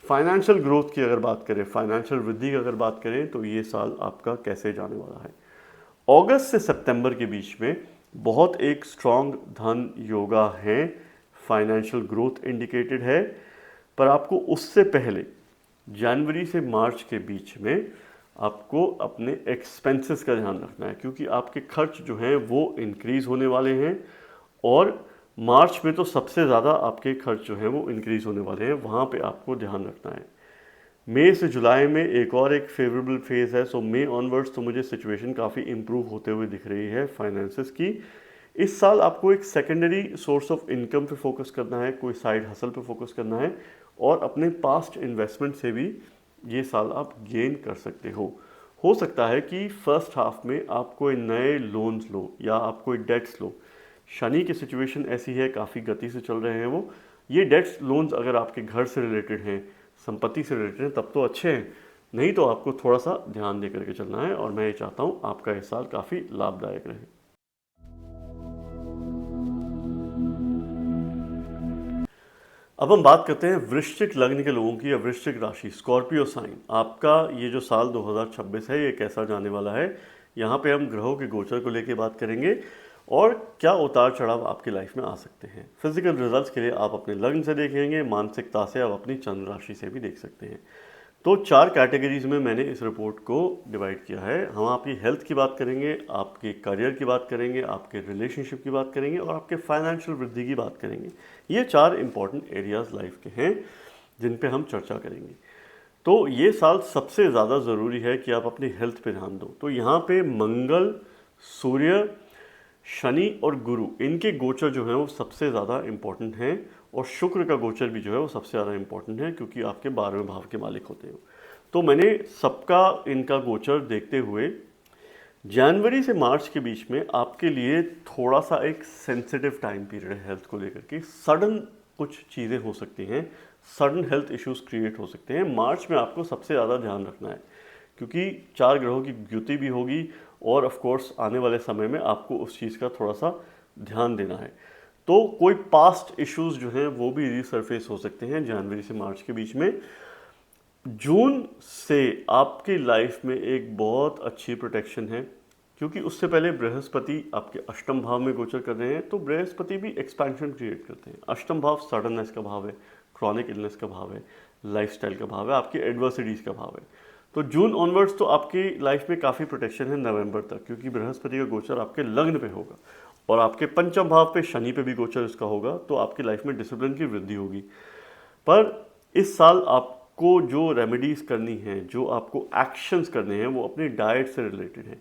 फाइनेंशियल ग्रोथ की अगर बात करें, फाइनेंशियल वृद्धि की अगर बात करें, तो ये साल आपका कैसे जाने वाला है। अगस्त से सितंबर के बीच में बहुत एक स्ट्रॉन्ग धन योगा है, फाइनेंशियल ग्रोथ इंडिकेटेड है। पर आपको उससे पहले जनवरी से मार्च के बीच में आपको अपने एक्सपेंसेस का ध्यान रखना है, क्योंकि आपके खर्च जो हैं वो इंक्रीज़ होने वाले हैं। और मार्च में तो सबसे ज़्यादा आपके खर्च जो हैं वो इंक्रीज़ होने वाले हैं, वहाँ पे आपको ध्यान रखना है। मई से जुलाई में एक फेवरेबल फेज़ है। सो मई ऑनवर्ड्स तो मुझे सिचुएशन काफ़ी इंप्रूव होते हुए दिख रही है फाइनेंसेस की। इस साल आपको एक सेकेंडरी सोर्स ऑफ इनकम पे फोकस करना है, कोई साइड हसल पे फोकस करना है, और अपने पास्ट इन्वेस्टमेंट से भी ये साल आप गेन कर सकते हो सकता है कि फर्स्ट हाफ में आप कोई नए लोन्स लो या आप कोई डेट्स लो। शनि की सिचुएशन ऐसी है, काफ़ी गति से चल रहे हैं वो। ये डेट्स लोन्स अगर आपके घर से रिलेटेड हैं, संपत्ति से रिलेटेड हैं, तब तो अच्छे हैं, नहीं तो आपको थोड़ा सा ध्यान दे करके चलना है। और मैं ये चाहता हूँ आपका ये साल काफ़ी लाभदायक रहे। अब हम बात करते हैं वृश्चिक लग्न के लोगों की या वृश्चिक राशि, स्कॉर्पियो साइन। आपका ये जो साल 2026 है ये कैसा जाने वाला है। यहाँ पे हम ग्रहों के गोचर को लेके बात करेंगे और क्या उतार चढ़ाव आपकी लाइफ में आ सकते हैं। फिजिकल रिजल्ट्स के लिए आप अपने लग्न से देखेंगे, मानसिकता से आप अपनी चंद्र राशि से भी देख सकते हैं। तो 4 कैटेगरीज में मैंने इस रिपोर्ट को डिवाइड किया है। हम आपकी हेल्थ की बात करेंगे, आपके करियर की बात करेंगे, आपके रिलेशनशिप की बात करेंगे और आपके फाइनेंशियल वृद्धि की बात करेंगे। ये 4 इंपॉर्टेंट एरियाज लाइफ के हैं जिन पे हम चर्चा करेंगे। तो ये साल सबसे ज़्यादा ज़रूरी है कि आप अपनी हेल्थ पे ध्यान दो। तो यहाँ पे मंगल, सूर्य, शनि और गुरु, इनके गोचर जो हैं वो सबसे ज़्यादा इम्पॉर्टेंट हैं। और शुक्र का गोचर भी जो है वो सबसे ज़्यादा इम्पॉर्टेंट है, क्योंकि आपके 12वें भाव के मालिक होते हैं। तो मैंने सबका इनका गोचर देखते हुए जनवरी से मार्च के बीच में आपके लिए थोड़ा सा एक सेंसिटिव टाइम पीरियड है हेल्थ को लेकर के। सडन कुछ चीज़ें हो सकती हैं, सडन हेल्थ इश्यूज क्रिएट हो सकते हैं। मार्च में आपको सबसे ज़्यादा ध्यान रखना है, क्योंकि 4 ग्रहों की युति भी होगी और ऑफ कोर्स आने वाले समय में आपको उस चीज़ का थोड़ा सा ध्यान देना है। तो कोई पास्ट इश्यूज जो हैं वो भी रीसरफेस हो सकते हैं जनवरी से मार्च के बीच में। जून से आपकी लाइफ में एक बहुत अच्छी प्रोटेक्शन है, क्योंकि उससे पहले बृहस्पति आपके अष्टम भाव में गोचर कर रहे हैं। तो बृहस्पति भी एक्सपेंशन क्रिएट करते हैं। अष्टम भाव सडननेस का भाव है, क्रॉनिक इलनेस का भाव है, लाइफस्टाइल का भाव है, आपकी एडवर्सिटीज़ का भाव है। तो जून ऑनवर्ड्स तो आपकी लाइफ में काफ़ी प्रोटेक्शन है नवंबर तक, क्योंकि बृहस्पति का गोचर आपके लग्न पे होगा और आपके पंचम भाव पे शनि पे भी गोचर इसका होगा। तो आपकी लाइफ में डिसिप्लिन की वृद्धि होगी। पर इस साल आपको जो रेमेडीज करनी है, जो आपको एक्शंस करने हैं, वो अपनी डाइट से रिलेटेड हैं,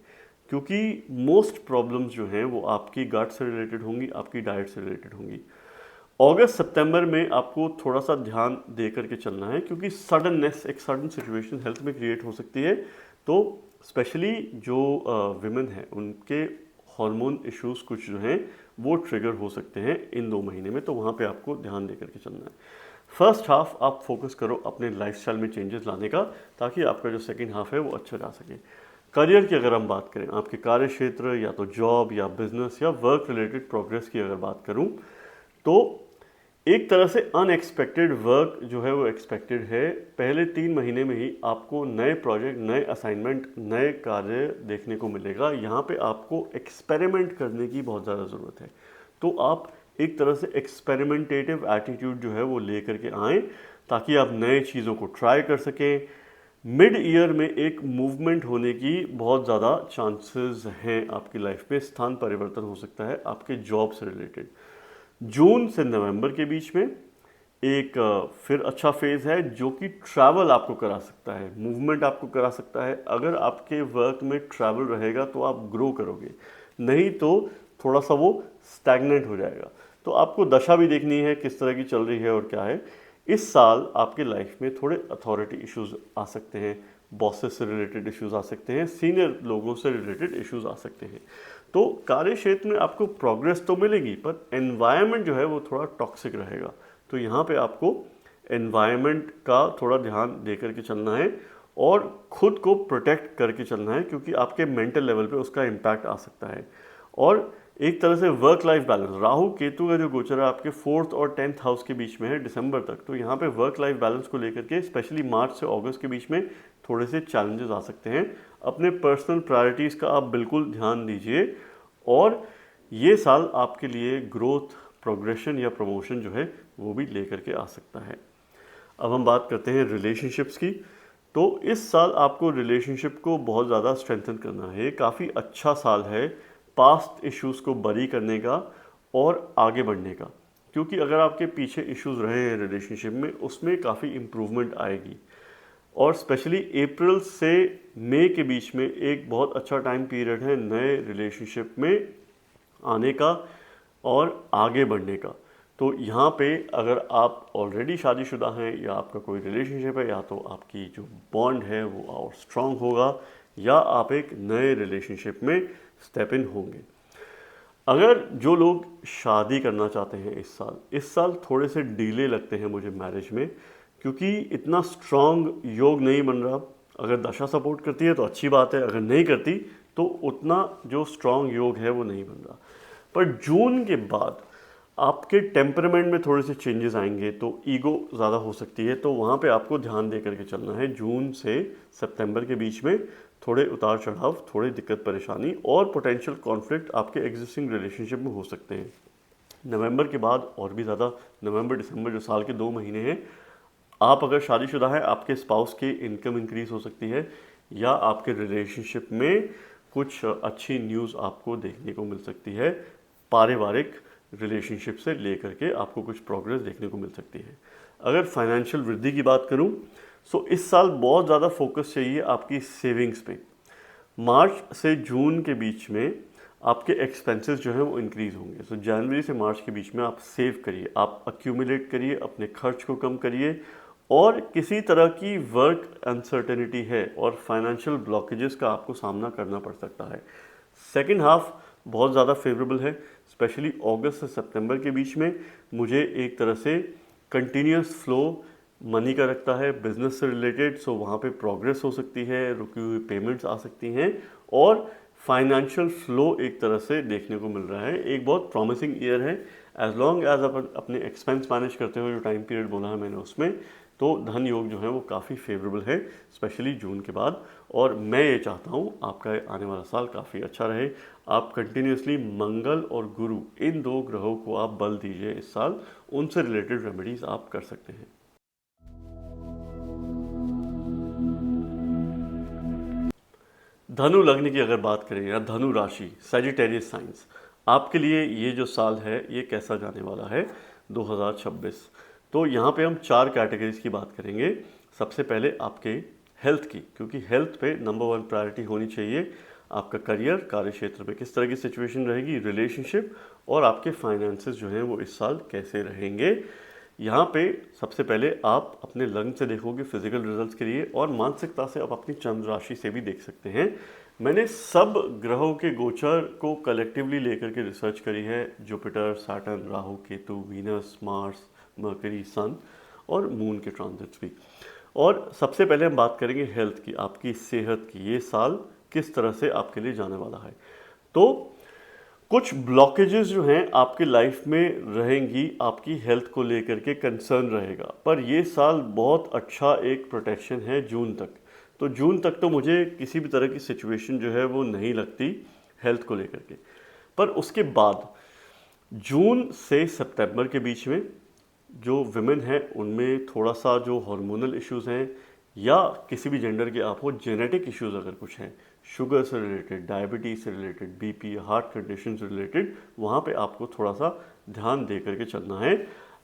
क्योंकि मोस्ट प्रॉब्लम्स जो हैं वो आपकी गट से रिलेटेड होंगी, आपकी डाइट से रिलेटेड होंगी। अगस्त सितंबर में आपको थोड़ा सा ध्यान दे करके चलना है, क्योंकि सडननेस, एक सडन सिचुएशन हेल्थ में क्रिएट हो सकती है। तो स्पेशली जो विमेन हैं उनके हार्मोन इश्यूज कुछ जो हैं वो ट्रिगर हो सकते हैं इन 2 महीने में। तो वहाँ पे आपको ध्यान दे करके चलना है। फर्स्ट हाफ आप फोकस करो अपने लाइफस्टाइल में चेंजेस लाने का, ताकि आपका जो सेकेंड हाफ है वो अच्छा जा सके। करियर की अगर हम बात करें, आपके कार्य क्षेत्र या तो जॉब या बिजनेस या वर्क रिलेटेड प्रोग्रेस की अगर बात करूं, तो एक तरह से अनएक्सपेक्टेड वर्क जो है वो एक्सपेक्टेड है। पहले 3 महीने में ही आपको नए प्रोजेक्ट, नए असाइनमेंट, नए कार्य देखने को मिलेगा। यहाँ पे आपको एक्सपेरिमेंट करने की बहुत ज़्यादा ज़रूरत है। तो आप एक तरह से एक्सपेरिमेंटेटिव एटीट्यूड जो है वो ले करके आएँ, ताकि आप नए चीज़ों को ट्राई कर सकें, मिड ईयर में एक मूवमेंट होने की बहुत ज़्यादा चांसेस हैं आपकी लाइफ में, स्थान परिवर्तन हो सकता है आपके जॉब से रिलेटेड। जून से नवंबर के बीच में एक फिर अच्छा फेज़ है जो कि ट्रैवल आपको करा सकता है, मूवमेंट आपको करा सकता है। अगर आपके वर्क में ट्रैवल रहेगा तो आप ग्रो करोगे, नहीं तो थोड़ा सा वो स्टैग्नेंट हो जाएगा। तो आपको दशा भी देखनी है किस तरह की चल रही है और क्या है। इस साल आपके लाइफ में थोड़े अथॉरिटी इश्यूज आ सकते हैं, बॉसेस से रिलेटेड इश्यूज आ सकते हैं, सीनियर लोगों से रिलेटेड इश्यूज आ सकते हैं। तो कार्य क्षेत्र में आपको प्रोग्रेस तो मिलेगी, पर एनवायरनमेंट जो है वो थोड़ा टॉक्सिक रहेगा। तो यहाँ पे आपको एनवायरनमेंट का थोड़ा ध्यान दे करके चलना है और खुद को प्रोटेक्ट करके चलना है, क्योंकि आपके मेंटल लेवल पे उसका इम्पैक्ट आ सकता है। और एक तरह से work life balance, Rahu Ketu का जो गोचर है आपके 4th और 10th हाउस के बीच में है दिसंबर तक, तो यहाँ पे वर्क लाइफ बैलेंस को लेकर के स्पेशली मार्च से अगस्त के बीच में थोड़े से चैलेंजेस आ सकते हैं। अपने पर्सनल प्रायोरिटीज़ का आप बिल्कुल ध्यान दीजिए, और ये साल आपके लिए ग्रोथ, प्रोग्रेशन या प्रमोशन जो है वो भी लेकर के आ सकता है। अब हम बात करते हैं रिलेशनशिप्स की। तो इस साल आपको रिलेशनशिप को बहुत ज़्यादा स्ट्रेंथन करना है। ये काफ़ी अच्छा साल है पास्ट इश्यूज़ को बरी करने का और आगे बढ़ने का, क्योंकि अगर आपके पीछे इश्यूज़ रहे हैं रिलेशनशिप में, उसमें काफ़ी इम्प्रूवमेंट आएगी। और स्पेशली अप्रैल से मई के बीच में एक बहुत अच्छा टाइम पीरियड है नए रिलेशनशिप में आने का और आगे बढ़ने का। तो यहाँ पे अगर आप ऑलरेडी शादीशुदा हैं या आपका कोई रिलेशनशिप है, या तो आपकी जो बॉन्ड है वो और स्ट्रांग होगा, या आप एक नए रिलेशनशिप में स्टेप इन होंगे। अगर जो लोग शादी करना चाहते हैं इस साल थोड़े से डिले लगते हैं मुझे मैरिज में, क्योंकि इतना स्ट्रांग योग नहीं बन रहा। अगर दशा सपोर्ट करती है तो अच्छी बात है, अगर नहीं करती तो उतना जो स्ट्रांग योग है वो नहीं बन रहा। पर जून के बाद आपके टेम्परामेंट में थोड़े से चेंजेस आएंगे, तो ईगो ज़्यादा हो सकती है, तो वहाँ पे आपको ध्यान दे करके चलना है। जून से सितंबर के बीच में थोड़े उतार चढ़ाव, थोड़ी दिक्कत परेशानी और पोटेंशियल कॉन्फ्लिक्ट आपके एग्जिस्टिंग रिलेशनशिप में हो सकते हैं। नवंबर के बाद और भी ज़्यादा, नवंबर दिसंबर जो साल के 2 महीने हैं, आप अगर शादीशुदा हैं आपके स्पाउस की इनकम इंक्रीज हो सकती है, या आपके रिलेशनशिप में कुछ अच्छी न्यूज़ आपको देखने को मिल सकती है। पारिवारिक रिलेशनशिप से लेकर के आपको कुछ प्रोग्रेस देखने को मिल सकती है। अगर फाइनेंशियल वृद्धि की बात करूं, सो इस साल बहुत ज़्यादा फोकस चाहिए आपकी सेविंग्स पे। मार्च से जून के बीच में आपके एक्सपेंसेस जो हैं वो इंक्रीज़ होंगे। सो जनवरी से मार्च के बीच में आप सेव करिए, आप अक्यूमुलेट करिए, अपने खर्च को कम करिए, और किसी तरह की वर्क अनसर्टेनिटी है और फाइनेंशियल ब्लॉकेजेस का आपको सामना करना पड़ सकता है। सेकेंड हाफ बहुत ज़्यादा फेवरेबल है, स्पेशली अगस्त से सितंबर के बीच में मुझे एक तरह से कंटिन्यूस फ्लो मनी का रखता है बिजनेस से रिलेटेड। सो वहाँ पे प्रोग्रेस हो सकती है, रुकी हुई पेमेंट्स आ सकती हैं, और फाइनेंशियल फ्लो एक तरह से देखने को मिल रहा है। एक बहुत प्रॉमिसिंग ईयर है, एज लॉन्ग एज आप अपने एक्सपेंस मैनेज करते हुए जो टाइम पीरियड बोला है मैंने उसमें, तो धन योग जो है वो काफ़ी फेवरेबल है, स्पेशली जून के बाद। और मैं ये चाहता हूँ आपका आने वाला साल काफ़ी अच्छा रहे। आप कंटिन्यूसली मंगल और गुरु, इन 2 ग्रहों को आप बल दीजिए इस साल, उनसे रिलेटेड रेमेडीज़ आप कर सकते हैं। धनु लग्न की अगर बात करें, या धनु राशि, सैजिटेरियस साइंस, आपके लिए ये जो साल है ये कैसा जाने वाला है 2026। तो यहाँ पे हम 4 कैटेगरीज की बात करेंगे। सबसे पहले आपके हेल्थ की, क्योंकि हेल्थ पे नंबर 1 प्रायोरिटी होनी चाहिए। आपका करियर, कार्य क्षेत्र में किस तरह की सिचुएशन रहेगी, रिलेशनशिप, और आपके फाइनेंसेस जो हैं वो इस साल कैसे रहेंगे। यहाँ पे सबसे पहले आप अपने लग्न से देखोगे फिजिकल रिजल्ट्स के लिए, और मानसिकता से आप अपनी चंद्र राशि से भी देख सकते हैं। मैंने सब ग्रहों के गोचर को कलेक्टिवली लेकर के रिसर्च करी है, Jupiter, Saturn, Rahu, Ketu, Venus, Mars, Mercury, sun और मून के ट्रांजिट्स भी। और सबसे पहले हम बात करेंगे हेल्थ की, आपकी सेहत की, ये साल किस तरह से आपके लिए जाने वाला है। तो कुछ ब्लॉकेजेस जो हैं आपके लाइफ में रहेंगी, आपकी हेल्थ को लेकर के कंसर्न रहेगा, पर ये साल बहुत अच्छा एक प्रोटेक्शन है जून तक। तो जून तक तो मुझे किसी भी तरह की सिचुएशन जो है वो नहीं लगती हेल्थ को लेकर के। पर उसके बाद जून से सितंबर के बीच में जो विमेन है उनमें थोड़ा सा जो हार्मोनल इश्यूज़ हैं, या किसी भी जेंडर के आप हो, जेनेटिक इश्यूज अगर कुछ हैं, शुगर से रिलेटेड, डायबिटीज से रिलेटेड, बीपी, हार्ट कंडीशन से रिलेटेड, वहाँ पे आपको थोड़ा सा ध्यान दे करके चलना है।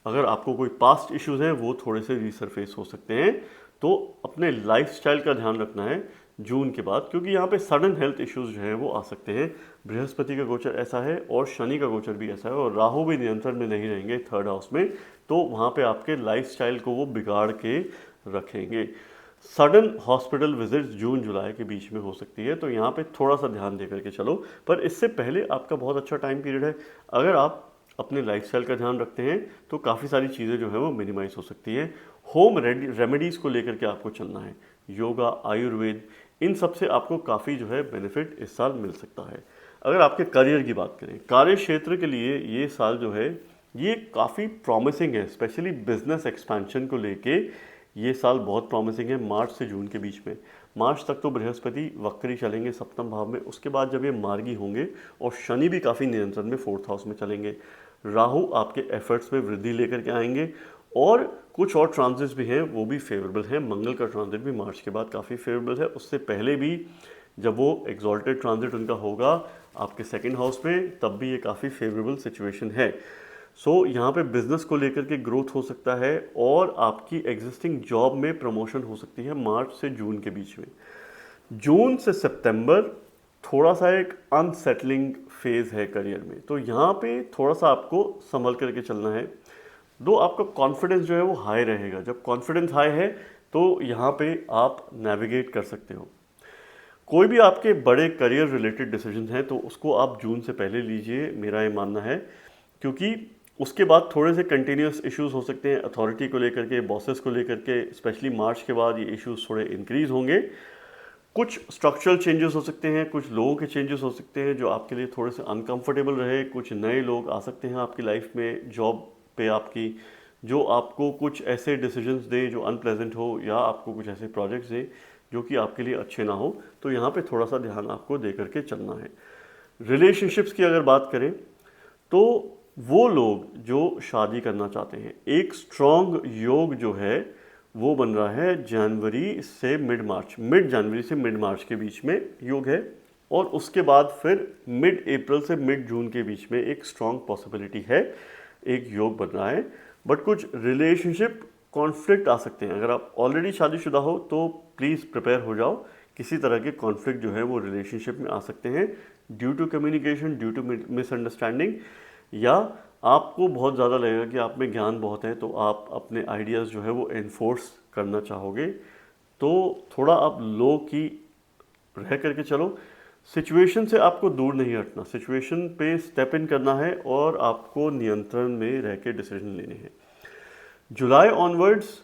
अगर आपको कोई पास्ट इश्यूज हैं वो थोड़े से रीसरफेस हो सकते हैं, तो अपने लाइफस्टाइल का ध्यान रखना है जून के बाद, क्योंकि यहाँ पे सडन हेल्थ इश्यूज जो हैं वो आ सकते हैं। बृहस्पति का गोचर ऐसा है और शनि का गोचर भी ऐसा है, और राहु भी नियंत्रण में नहीं रहेंगे थर्ड हाउस में, तो वहाँ पे आपके लाइफस्टाइल को वो बिगाड़ के रखेंगे। सडन हॉस्पिटल विजिट जून जुलाई के बीच में हो सकती है, तो यहाँ पे थोड़ा सा ध्यान दे करके चलो। पर इससे पहले आपका बहुत अच्छा टाइम पीरियड है। अगर आप अपने लाइफस्टाइल का ध्यान रखते हैं तो काफ़ी सारी चीज़ें जो है वो मिनिमाइज हो सकती हैं। होम रेमेडीज़ को लेकर के आपको चलना है, योगा, आयुर्वेद, इन सब से आपको काफ़ी जो है बेनिफिट इस साल मिल सकता है। अगर आपके करियर की बात करें, कार्य क्षेत्र के लिए ये साल जो है ये काफ़ी प्रॉमिसिंग है, स्पेशली बिजनेस एक्सपेंशन को लेके ये साल बहुत प्रॉमिसिंग है। मार्च से जून के बीच में, मार्च तक तो बृहस्पति वक्री चलेंगे सप्तम भाव में, उसके बाद जब ये मार्गी होंगे और शनि भी काफ़ी नियंत्रण में फोर्थ हाउस में चलेंगे, राहु आपके एफर्ट्स में वृद्धि लेकर के आएंगे, और कुछ और ट्रांजिट्स भी हैं वो भी फेवरेबल हैं। मंगल का ट्रांजिट भी मार्च के बाद काफ़ी फेवरेबल है, उससे पहले भी जब वो एग्जॉल्टेड ट्रांजिट उनका होगा आपके सेकंड हाउस में, तब भी ये काफ़ी फेवरेबल सिचुएशन है। सो यहाँ पे बिजनेस को लेकर के ग्रोथ हो सकता है, और आपकी एग्जिस्टिंग जॉब में प्रमोशन हो सकती है मार्च से जून के बीच में। जून से सितंबर थोड़ा सा एक अनसेटलिंग फेज है करियर में, तो यहाँ पे थोड़ा सा आपको संभल करके चलना है। दो आपका कॉन्फिडेंस जो है वो हाई रहेगा, जब कॉन्फिडेंस हाई है तो यहाँ पे आप नेविगेट कर सकते हो। कोई भी आपके बड़े करियर रिलेटेड डिसीजन हैं तो उसको आप जून से पहले लीजिए, मेरा ये मानना है, क्योंकि उसके बाद थोड़े से कंटिन्यूस इश्यूज हो सकते हैं अथॉरिटी को लेकर के, बॉसेस को लेकर के, स्पेशली मार्च के बाद ये इश्यूज थोड़े इंक्रीज होंगे। कुछ स्ट्रक्चरल चेंजेस हो सकते हैं, कुछ लोगों के चेंजेस हो सकते हैं जो आपके लिए थोड़े से अनकंफर्टेबल रहे, कुछ नए लोग आ सकते हैं आपकी लाइफ में जॉब पे आपकी, जो आपको कुछ ऐसे डिसीजंस दें जो अनप्लेजेंट हो, या आपको कुछ ऐसे प्रोजेक्ट्स दें जो कि आपके लिए अच्छे ना हो, तो यहाँ पे थोड़ा सा ध्यान आपको दे करके चलना है। रिलेशनशिप्स की अगर बात करें तो वो लोग जो शादी करना चाहते हैं, एक स्ट्रॉन्ग योग जो है वो बन रहा है जनवरी से मिड मार्च, मिड जनवरी से मिड मार्च के बीच में योग है, और उसके बाद फिर मिड अप्रैल से मिड जून के बीच में एक स्ट्रॉन्ग पॉसिबिलिटी है, एक योग बन रहा है। बट कुछ रिलेशनशिप कॉन्फ्लिक्ट आ सकते हैं। अगर आप ऑलरेडी शादीशुदा हो तो प्लीज़ प्रिपेयर हो जाओ, किसी तरह के कॉन्फ्लिक्ट जो है वो रिलेशनशिप में आ सकते हैं, due to communication, due to misunderstanding, या आपको बहुत ज़्यादा लगेगा कि आप में ज्ञान बहुत है तो आप अपने आइडियाज़ जो है वो एनफोर्स करना चाहोगे, तो थोड़ा आप लो की रह करके चलो। सिचुएशन से आपको दूर नहीं हटना, सिचुएशन पे स्टेप इन करना है और आपको नियंत्रण में रह के डिसीजन लेने हैं। जुलाई ऑनवर्ड्स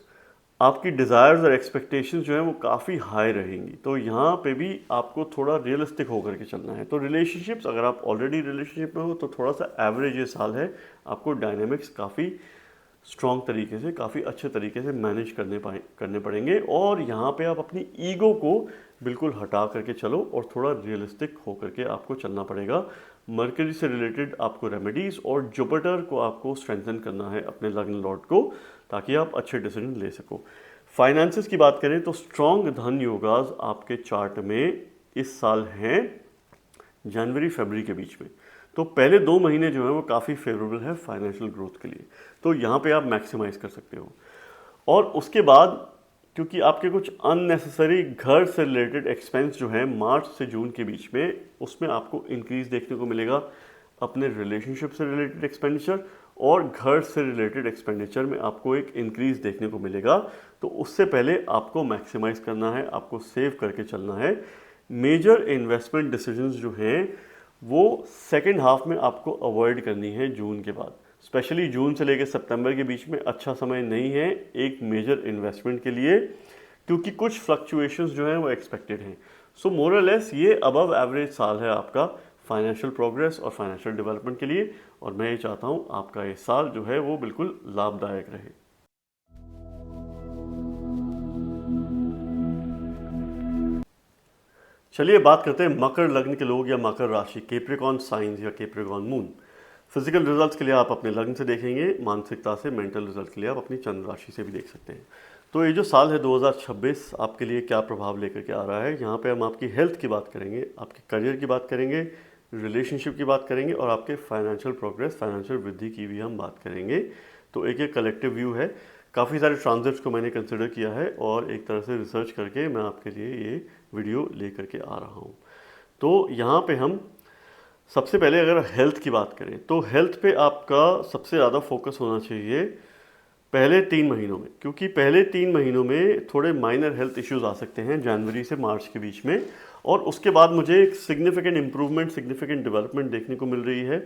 आपकी डिज़ायर्स और एक्सपेक्टेशंस जो हैं वो काफ़ी हाई रहेंगी, तो यहाँ पे भी आपको थोड़ा रियलिस्टिक होकर के चलना है। तो रिलेशनशिप्स, अगर आप ऑलरेडी रिलेशनशिप में हो तो थोड़ा सा एवरेज ये साल है, आपको डायनेमिक्स काफ़ी स्ट्रॉन्ग तरीके से, काफ़ी अच्छे तरीके से मैनेज करने पड़ेंगे, और यहाँ पे आप अपनी ईगो को बिल्कुल हटा करके चलो और थोड़ा रियलिस्टिक होकर के आपको चलना पड़ेगा। मरकरी से रिलेटेड आपको रेमेडीज़, और जुपिटर को आपको स्ट्रेंथन करना है अपने लग्न लॉर्ड को, ताकि आप अच्छे डिसीजन ले सको। फाइनेंसेस की बात करें तो स्ट्रॉन्ग धन योगाज आपके चार्ट में इस साल हैं जनवरी फरवरी के बीच में, तो पहले 2 महीने जो है वो काफ़ी फेवरेबल है फाइनेंशियल ग्रोथ के लिए, तो यहाँ पे आप मैक्सिमाइज कर सकते हो। और उसके बाद क्योंकि आपके कुछ अननेसेसरी घर से रिलेटेड एक्सपेंस जो है मार्च से जून के बीच में, उसमें आपको इंक्रीज देखने को मिलेगा। अपने रिलेशनशिप से रिलेटेड एक्सपेंडिचर और घर से रिलेटेड एक्सपेंडिचर में आपको एक इंक्रीज देखने को मिलेगा, तो उससे पहले आपको मैक्सिमाइज करना है, आपको सेव करके चलना है। मेजर इन्वेस्टमेंट डिसीजंस जो हैं वो सेकेंड हाफ में आपको अवॉइड करनी है जून के बाद, स्पेशली जून से लेकर सितंबर के बीच में अच्छा समय नहीं है एक मेजर इन्वेस्टमेंट के लिए, क्योंकि कुछ फ्लक्चुएशंस जो हैं वो एक्सपेक्टेड हैं। सो मोर और लेस ये अबव एवरेज साल है आपका फाइनेंशियल प्रोग्रेस और फाइनेंशियल डेवलपमेंट के लिए, और मैं ये चाहता हूँ आपका ये साल जो है वो बिल्कुल लाभदायक रहे। चलिए बात करते हैं मकर लग्न के लोग या मकर राशि, कैप्रिकॉर्न साइंस या कैप्रिकॉर्न मून। फिजिकल रिजल्ट्स के लिए आप अपने लग्न से देखेंगे, मानसिकता से, मेंटल रिजल्ट के लिए आप अपनी चंद्र राशि से भी देख सकते हैं। तो ये जो साल है 2026 आपके लिए क्या प्रभाव लेकर के आ रहा है, यहाँ पे हम आपकी हेल्थ की बात करेंगे, आपके करियर की बात करेंगे, रिलेशनशिप की बात करेंगे और आपके फाइनेंशियल प्रोग्रेस, फाइनेंशियल वृद्धि की भी हम बात करेंगे। तो एक एक कलेक्टिव व्यू है, काफ़ी सारे ट्रांजिट्स को मैंने कंसिडर किया है और एक तरह से रिसर्च करके मैं आपके लिए ये वीडियो ले करके आ रहा हूँ। तो यहाँ पे हम सबसे पहले अगर हेल्थ की बात करें तो हेल्थ पे आपका सबसे ज़्यादा फोकस होना चाहिए पहले 3 महीनों में, क्योंकि पहले 3 महीनों में थोड़े माइनर हेल्थ इश्यूज आ सकते हैं जनवरी से मार्च के बीच में, और उसके बाद मुझे एक सिग्निफिकेंट इंप्रूवमेंट, सिग्निफिकेंट डेवलपमेंट देखने को मिल रही है।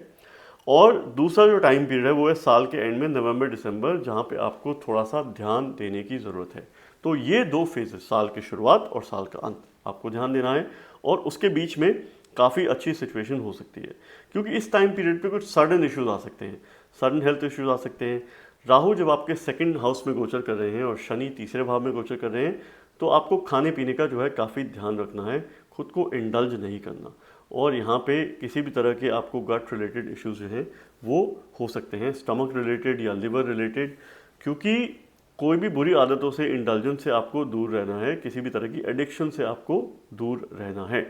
और दूसरा जो टाइम पीरियड है वो है साल के एंड में नवंबर दिसंबर, जहाँ पे आपको थोड़ा सा ध्यान देने की ज़रूरत है। तो ये 2 फेज है, साल की शुरुआत और साल का अंत, आपको ध्यान देना है। और उसके बीच में काफ़ी अच्छी सिचुएशन हो सकती है, क्योंकि इस टाइम पीरियड पे कुछ सडन इश्यूज आ सकते हैं, सडन हेल्थ इश्यूज आ सकते हैं। राहु जब आपके सेकंड हाउस में गोचर कर रहे हैं और शनि तीसरे भाव में गोचर कर रहे हैं, तो आपको खाने पीने का जो है काफ़ी ध्यान रखना है, खुद को इंडल्ज नहीं करना। और यहाँ पे किसी भी तरह के आपको गट रिलेटेड इश्यूज जो हैं वो हो सकते हैं, स्टमक रिलेटेड या लिवर रिलेटेड, क्योंकि कोई भी बुरी आदतों से, इंडल्जेंस से आपको दूर रहना है, किसी भी तरह की एडिक्शन से आपको दूर रहना है।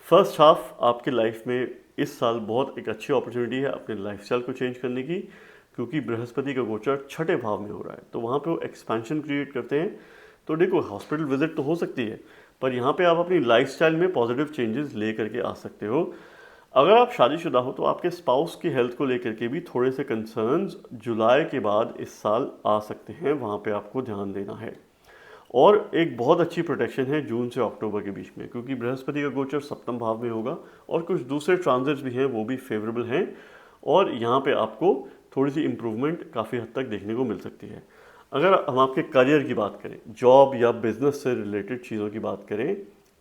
फर्स्ट हाफ आपके लाइफ में इस साल बहुत एक अच्छी अपॉर्चुनिटी है अपने लाइफस्टाइल को चेंज करने की, क्योंकि बृहस्पति का गोचर छठे भाव में हो रहा है, तो वहाँ पे वो एक्सपेंशन क्रिएट करते हैं। तो देखो, हॉस्पिटल विजिट तो हो सकती है, पर यहाँ पे आप अपनी लाइफस्टाइल में पॉजिटिव चेंजेस ले करके आ सकते हो। अगर आप शादीशुदा हो तो आपके स्पाउस की हेल्थ को लेकर के भी थोड़े से कंसर्न्स जुलाई के बाद इस साल आ सकते हैं, वहाँ पे आपको ध्यान देना है। और एक बहुत अच्छी प्रोटेक्शन है जून से अक्टूबर के बीच में, क्योंकि बृहस्पति का गोचर सप्तम भाव में होगा और कुछ दूसरे ट्रांजिट्स भी हैं वो भी फेवरेबल हैं, और यहाँ पे आपको थोड़ी सी इम्प्रूवमेंट काफ़ी हद तक देखने को मिल सकती है। अगर हम आपके करियर की बात करें, जॉब या बिजनेस से रिलेटेड चीज़ों की बात करें,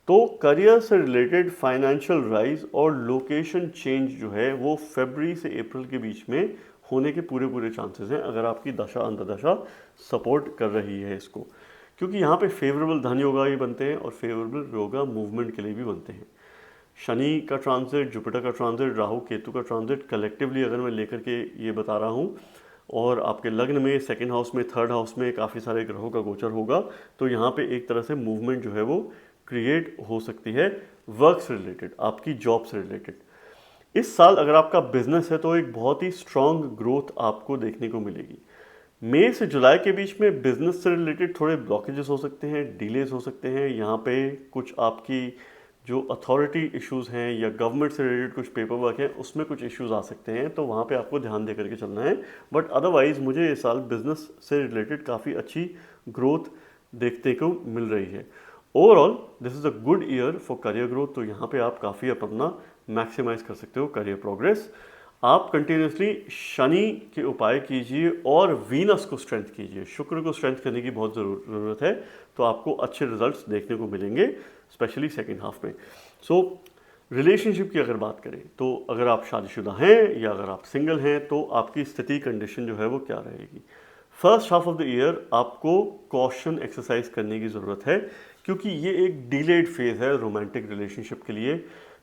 तो करियर से रिलेटेड फाइनेंशियल राइज और लोकेशन चेंज जो है वो फरवरी से अप्रैल के बीच में होने के पूरे पूरे चांसेस हैं, अगर आपकी दशा अंतर्दशा सपोर्ट कर रही है इसको, क्योंकि यहाँ पे फेवरेबल धन योगा भी बनते हैं और फेवरेबल योगा मूवमेंट के लिए भी बनते हैं। शनि का ट्रांजिट, जुपिटर का ट्रांजिट, राहु केतु का ट्रांजिट, कलेक्टिवली अगर मैं लेकर के ये बता रहा हूँ, और आपके लग्न में सेकंड हाउस में, थर्ड हाउस में काफ़ी सारे ग्रहों का गोचर होगा, तो यहाँ पे एक तरह से मूवमेंट जो है वो क्रिएट हो सकती है वर्क से रिलेटेड, आपकी जॉब से रिलेटेड। इस साल अगर आपका बिजनेस है तो एक बहुत ही स्ट्रांग ग्रोथ आपको देखने को मिलेगी। मई से जुलाई के बीच में बिजनेस से रिलेटेड थोड़े ब्लॉकेजेस हो सकते हैं, डिलेज हो सकते हैं। यहाँ पे कुछ आपकी जो अथॉरिटी इश्यूज हैं या गवर्नमेंट से रिलेटेड कुछ पेपर वर्क है, उसमें कुछ इश्यूज आ सकते हैं, तो वहाँ पे आपको ध्यान दे करके चलना है। बट अदरवाइज मुझे इस साल बिजनेस से रिलेटेड काफ़ी अच्छी ग्रोथ देखने को मिल रही है। Overall this is a good year for career growth, तो यहाँ पे आप काफ़ी अपना मैक्सिमाइज कर सकते हो करियर प्रोग्रेस। आप कंटिन्यूसली शनि के उपाय कीजिए और वीनस को स्ट्रेंथ कीजिए, शुक्र को स्ट्रेंथ करने की बहुत ज़रूरत है, तो आपको अच्छे रिजल्ट्स देखने को मिलेंगे, स्पेशली सेकेंड हाफ में। सो रिलेशनशिप की अगर बात करें तो अगर आप शादीशुदा हैं या अगर आप सिंगल हैं तो आपकी स्थिति, कंडीशन जो है वो क्या रहेगी। First half of the year आपको कॉशन एक्सरसाइज करने की ज़रूरत है, क्योंकि ये एक डिलेड फेज है रोमांटिक रिलेशनशिप के लिए।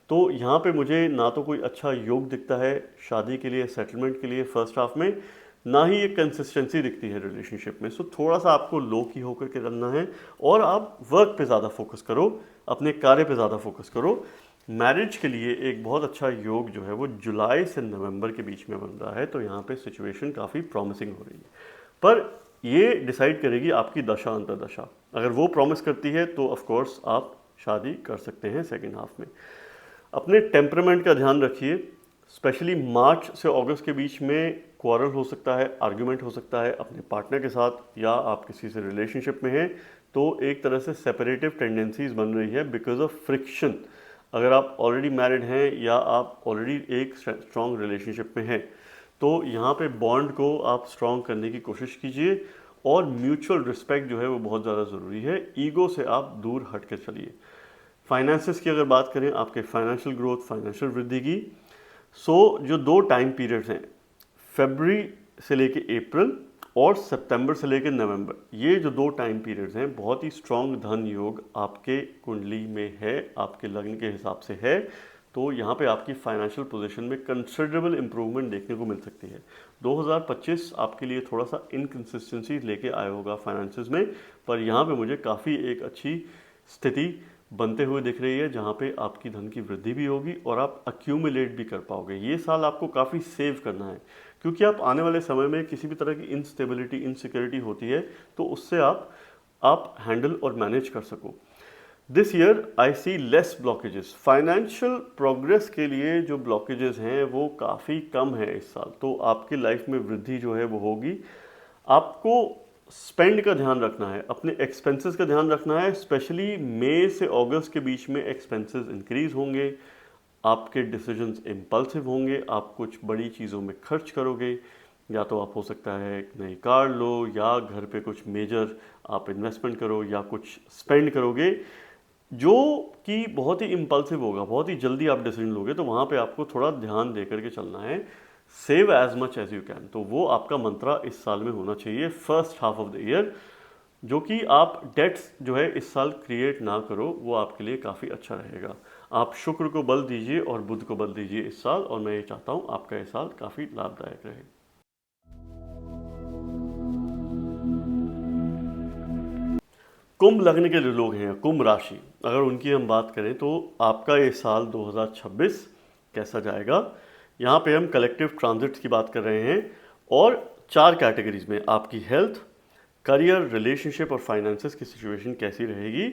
तो यहाँ पे मुझे ना तो कोई अच्छा योग दिखता है शादी के लिए, सेटलमेंट के लिए फर्स्ट हाफ में, ना ही एक कंसिस्टेंसी दिखती है रिलेशनशिप में। सो थोड़ा सा आपको लो की होकर के रखना है और आप वर्क पे ज़्यादा फोकस करो, अपने कार्य पे ज़्यादा फोकस करो। मैरिज के लिए एक बहुत अच्छा योग जो है वो जुलाई से नवंबर के बीच में बन रहा है, तो यहाँ पे सिचुएशन काफ़ी प्रॉमिसिंग हो रही है, पर ये डिसाइड करेगी आपकी दशा अंतर्दशा। अगर वो प्रॉमिस करती है तो ऑफ कोर्स आप शादी कर सकते हैं सेकेंड हाफ में। अपने टेम्परामेंट का ध्यान रखिए, स्पेशली मार्च से अगस्त के बीच में क्वारल हो सकता है, आर्ग्यूमेंट हो सकता है अपने पार्टनर के साथ, या आप किसी से रिलेशनशिप में हैं तो एक तरह से सेपरेटिव टेंडेंसीज बन रही है बिकॉज ऑफ फ्रिक्शन। अगर आप ऑलरेडी मैरिड हैं या आप ऑलरेडी एक स्ट्रॉन्ग रिलेशनशिप में हैं, तो यहाँ पे बॉन्ड को आप स्ट्रॉन्ग करने की कोशिश कीजिए, और म्यूचुअल रिस्पेक्ट जो है वो बहुत ज़्यादा ज़रूरी है। ईगो से आप दूर हट कर चलिए। फाइनेंसेस की अगर बात करें, आपके फाइनेंशियल ग्रोथ, फाइनेंशियल वृद्धि की, जो 2 टाइम पीरियड्स हैं, फरवरी से लेके अप्रैल और सितंबर से लेकर नवंबर, ये जो 2 टाइम पीरियड्स हैं बहुत ही स्ट्रॉन्ग धन योग आपके कुंडली में है, आपके लग्न के हिसाब से है। तो यहाँ पे आपकी फाइनेंशियल पोजीशन में कंसिडरेबल इंप्रूवमेंट देखने को मिल सकती है। 2025 आपके लिए थोड़ा सा इनकंसिस्टेंसी लेके आया होगा फाइनेंसेस में, पर यहाँ पे मुझे काफ़ी एक अच्छी स्थिति बनते हुए दिख रही है जहाँ पे आपकी धन की वृद्धि भी होगी और आप अक्यूमुलेट भी कर पाओगे। ये साल आपको काफ़ी सेव करना है, क्योंकि आप आने वाले समय में किसी भी तरह की इनस्टेबिलिटी, इनसिक्योरिटी होती है तो उससे आप हैंडल और मैनेज कर सको। This year I see less blockages. Financial progress के लिए जो ब्लॉकेजेस हैं वो काफ़ी कम है इस साल, तो आपकी लाइफ में वृद्धि जो है वो होगी। आपको स्पेंड का ध्यान रखना है, अपने एक्सपेंसेस का ध्यान रखना है। स्पेशली मई से अगस्त के बीच में एक्सपेंसेस इंक्रीज होंगे, आपके डिसीजंस इम्पल्सिव होंगे, आप कुछ बड़ी चीज़ों में खर्च करोगे, या तो आप हो सकता है एक नई कार लो या घर पे कुछ मेजर आप इन्वेस्टमेंट करो या कुछ स्पेंड करोगे जो कि बहुत ही इम्पल्सिव होगा, बहुत ही जल्दी आप डिसीजन लोगे, तो वहाँ पे आपको थोड़ा ध्यान दे करके चलना है। Save as much as you can, तो वो आपका मंत्रा इस साल में होना चाहिए first half of the year. जो कि आप डेट्स जो है इस साल क्रिएट ना करो, वो आपके लिए काफ़ी अच्छा रहेगा। आप शुक्र को बल दीजिए और बुध को बल दीजिए इस साल, और मैं ये चाहता हूँ आपका ये साल काफ़ी लाभदायक रहे। कुंभ लग्न के जो लोग हैं, कुंभ राशि, अगर उनकी हम बात करें तो आपका ये साल 2026 कैसा जाएगा। यहाँ पे हम कलेक्टिव ट्रांजिट्स की बात कर रहे हैं और 4 कैटेगरीज में आपकी हेल्थ, करियर, रिलेशनशिप और फाइनेंसेस की सिचुएशन कैसी रहेगी।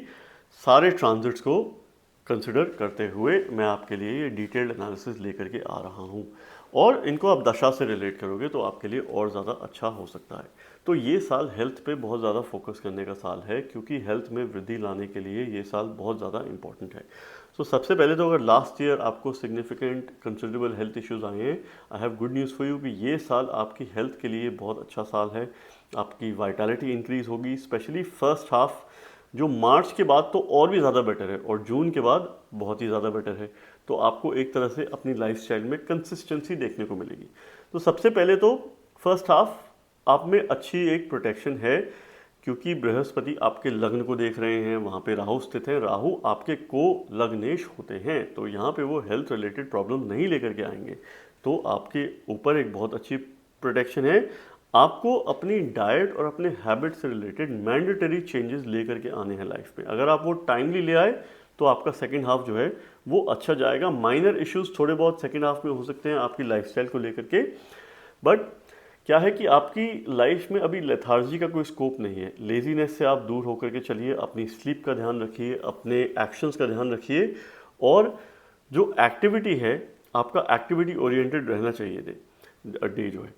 सारे ट्रांजिट्स को कंसिडर करते हुए मैं आपके लिए ये डिटेल्ड एनालिसिस लेकर के आ रहा हूँ, और इनको आप दशा से रिलेट करोगे तो आपके लिए और ज़्यादा अच्छा हो सकता है। तो ये साल हेल्थ पे बहुत ज़्यादा फोकस करने का साल है, क्योंकि हेल्थ में वृद्धि लाने के लिए ये साल बहुत ज़्यादा इंपॉर्टेंट है। सो सबसे पहले तो अगर लास्ट ईयर आपको सिग्निफिकेंट कंसिडरेबल हेल्थ इश्यूज आए हैं, I have good news for you कि ये साल आपकी हेल्थ के लिए बहुत अच्छा साल है। आपकी वाइटैलिटी इंक्रीज होगी, स्पेशली फर्स्ट हाफ जो मार्च के बाद तो और भी ज़्यादा बेटर है और जून के बाद बहुत ही ज़्यादा बेटर है। तो आपको एक तरह से अपनी लाइफस्टाइल में कंसिस्टेंसी देखने को मिलेगी। तो सबसे पहले तो फर्स्ट हाफ आप में अच्छी एक प्रोटेक्शन है, क्योंकि बृहस्पति आपके लग्न को देख रहे हैं, वहाँ पे राहु स्थित है। राहु आपके को लग्नेश होते हैं, तो यहाँ पे वो हेल्थ रिलेटेड प्रॉब्लम नहीं लेकर के आएंगे, तो आपके ऊपर एक बहुत अच्छी प्रोटेक्शन है। आपको अपनी डाइट और अपने हैबिट से रिलेटेड मैंडेटरी चेंजेस लेकर के आने हैं लाइफ में। अगर आप वो टाइमली ले आए तो आपका सेकंड हाफ जो है वो अच्छा जाएगा। माइनर इश्यूज थोड़े बहुत सेकंड हाफ में हो सकते हैं आपकी लाइफस्टाइल को लेकर के, बट क्या है कि आपकी लाइफ में अभी लेथार्जी का कोई स्कोप नहीं है। लेजीनेस से आप दूर होकर के चलिए, अपनी स्लीप का ध्यान रखिए, अपने एक्शंस का ध्यान रखिए, और जो एक्टिविटी है आपका एक्टिविटी ओरिएंटेड रहना चाहिए डे जो है।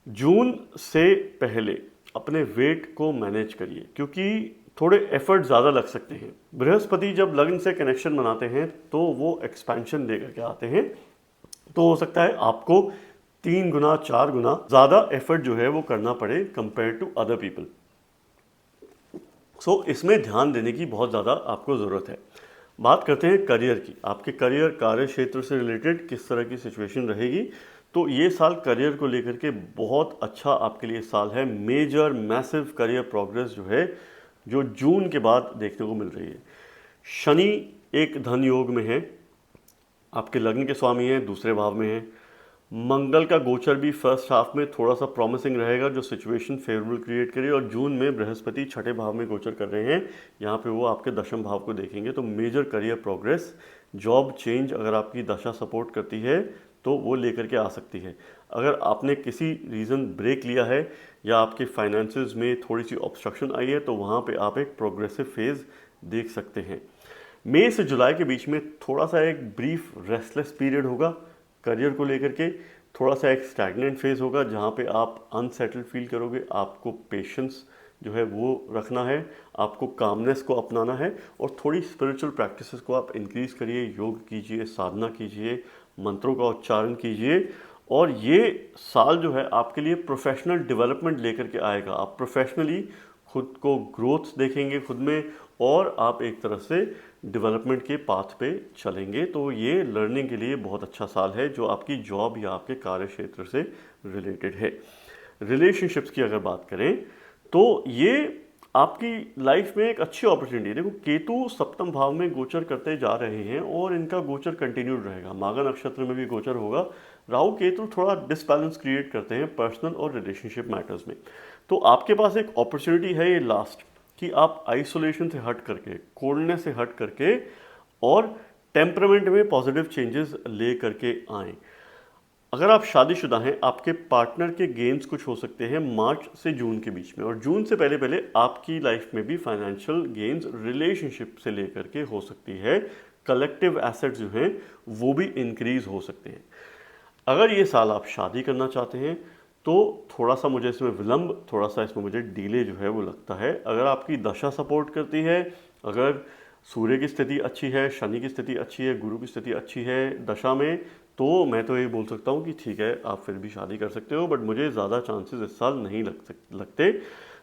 जून से पहले अपने वेट को मैनेज करिए, क्योंकि थोड़े एफर्ट ज़्यादा लग सकते हैं। बृहस्पति जब लग्न से कनेक्शन बनाते हैं तो वो एक्सपेंशन दे करके आते हैं, तो हो सकता है आपको 3 गुना 4 गुना ज़्यादा एफर्ट जो है वो करना पड़े कंपेयर टू अदर पीपल। सो इसमें ध्यान देने की बहुत ज़्यादा आपको ज़रूरत है। बात करते हैं करियर की। आपके करियर, कार्य क्षेत्र से रिलेटेड किस तरह की सिचुएशन रहेगी। तो ये साल करियर को लेकर के बहुत अच्छा आपके लिए साल है। मेजर मैसिव करियर प्रोग्रेस जो है जो जून के बाद देखने को मिल रही है। शनि एक धन योग में है, आपके लग्न के स्वामी हैं, दूसरे भाव में है। मंगल का गोचर भी फर्स्ट हाफ में थोड़ा सा प्रॉमिसिंग रहेगा, जो सिचुएशन फेवरेबल क्रिएट करे। और जून में बृहस्पति छठे भाव में गोचर कर रहे हैं, यहाँ पे वो आपके दशम भाव को देखेंगे। तो major career progress, job change अगर आपकी दशा सपोर्ट करती है तो वो लेकर के आ सकती है। अगर आपने किसी रीज़न ब्रेक लिया है या आपके फाइनेंसेस में थोड़ी सी ऑब्स्ट्रक्शन आई है, तो वहाँ पे आप एक प्रोग्रेसिव फेज़ देख सकते हैं। मई से जुलाई के बीच में थोड़ा सा एक ब्रीफ रेस्टलेस पीरियड होगा करियर को लेकर के। थोड़ा सा एक स्टैग्नेंट फेज़ होगा जहाँ पे आप अनसेटल्ड फील करोगे। आपको पेशेंस जो है वो रखना है, आपको कामनेस को अपनाना है, और थोड़ी स्पिरिचुअल प्रैक्टिसेस को आप इंक्रीज़ करिए। योग कीजिए, साधना कीजिए, मंत्रों का उच्चारण कीजिए। और ये साल जो है आपके लिए प्रोफेशनल डेवलपमेंट लेकर के आएगा। आप प्रोफेशनली खुद को ग्रोथ देखेंगे खुद में, और आप एक तरह से डेवलपमेंट के पाथ पे चलेंगे। तो ये लर्निंग के लिए बहुत अच्छा साल है, जो आपकी जॉब या आपके कार्य क्षेत्र से रिलेटेड है। रिलेशनशिप्स की अगर बात करें तो ये आपकी लाइफ में एक अच्छी अपॉर्चुनिटी है। देखो केतु सप्तम भाव में गोचर करते जा रहे हैं और इनका गोचर कंटिन्यूड रहेगा, माघा नक्षत्र में भी गोचर होगा। राहु केतु थोड़ा डिसबैलेंस क्रिएट करते हैं पर्सनल और रिलेशनशिप मैटर्स में। तो आपके पास एक अपॉर्चुनिटी है ये लास्ट, कि आप आइसोलेशन से हट करके, कोल्डनेस से हट करके और टेम्परामेंट में पॉजिटिव चेंजेस ले करके आएँ। अगर आप शादीशुदा हैं, आपके पार्टनर के गेन्स कुछ हो सकते हैं मार्च से जून के बीच में, और जून से पहले पहले आपकी लाइफ में भी फाइनेंशियल गेन्स रिलेशनशिप से लेकर के हो सकती है। कलेक्टिव एसेट्स जो हैं वो भी इंक्रीज हो सकते हैं। अगर ये साल आप शादी करना चाहते हैं तो थोड़ा सा मुझे इसमें विलंब, थोड़ा सा इसमें मुझे डिले जो है वो लगता है। अगर आपकी दशा सपोर्ट करती है, अगर सूर्य की स्थिति अच्छी है, शनि की स्थिति अच्छी है, गुरु की स्थिति अच्छी है दशा में, तो मैं तो ये बोल सकता हूँ कि ठीक है, आप फिर भी शादी कर सकते हो। बट मुझे ज़्यादा चांसेस इस साल नहीं लगते,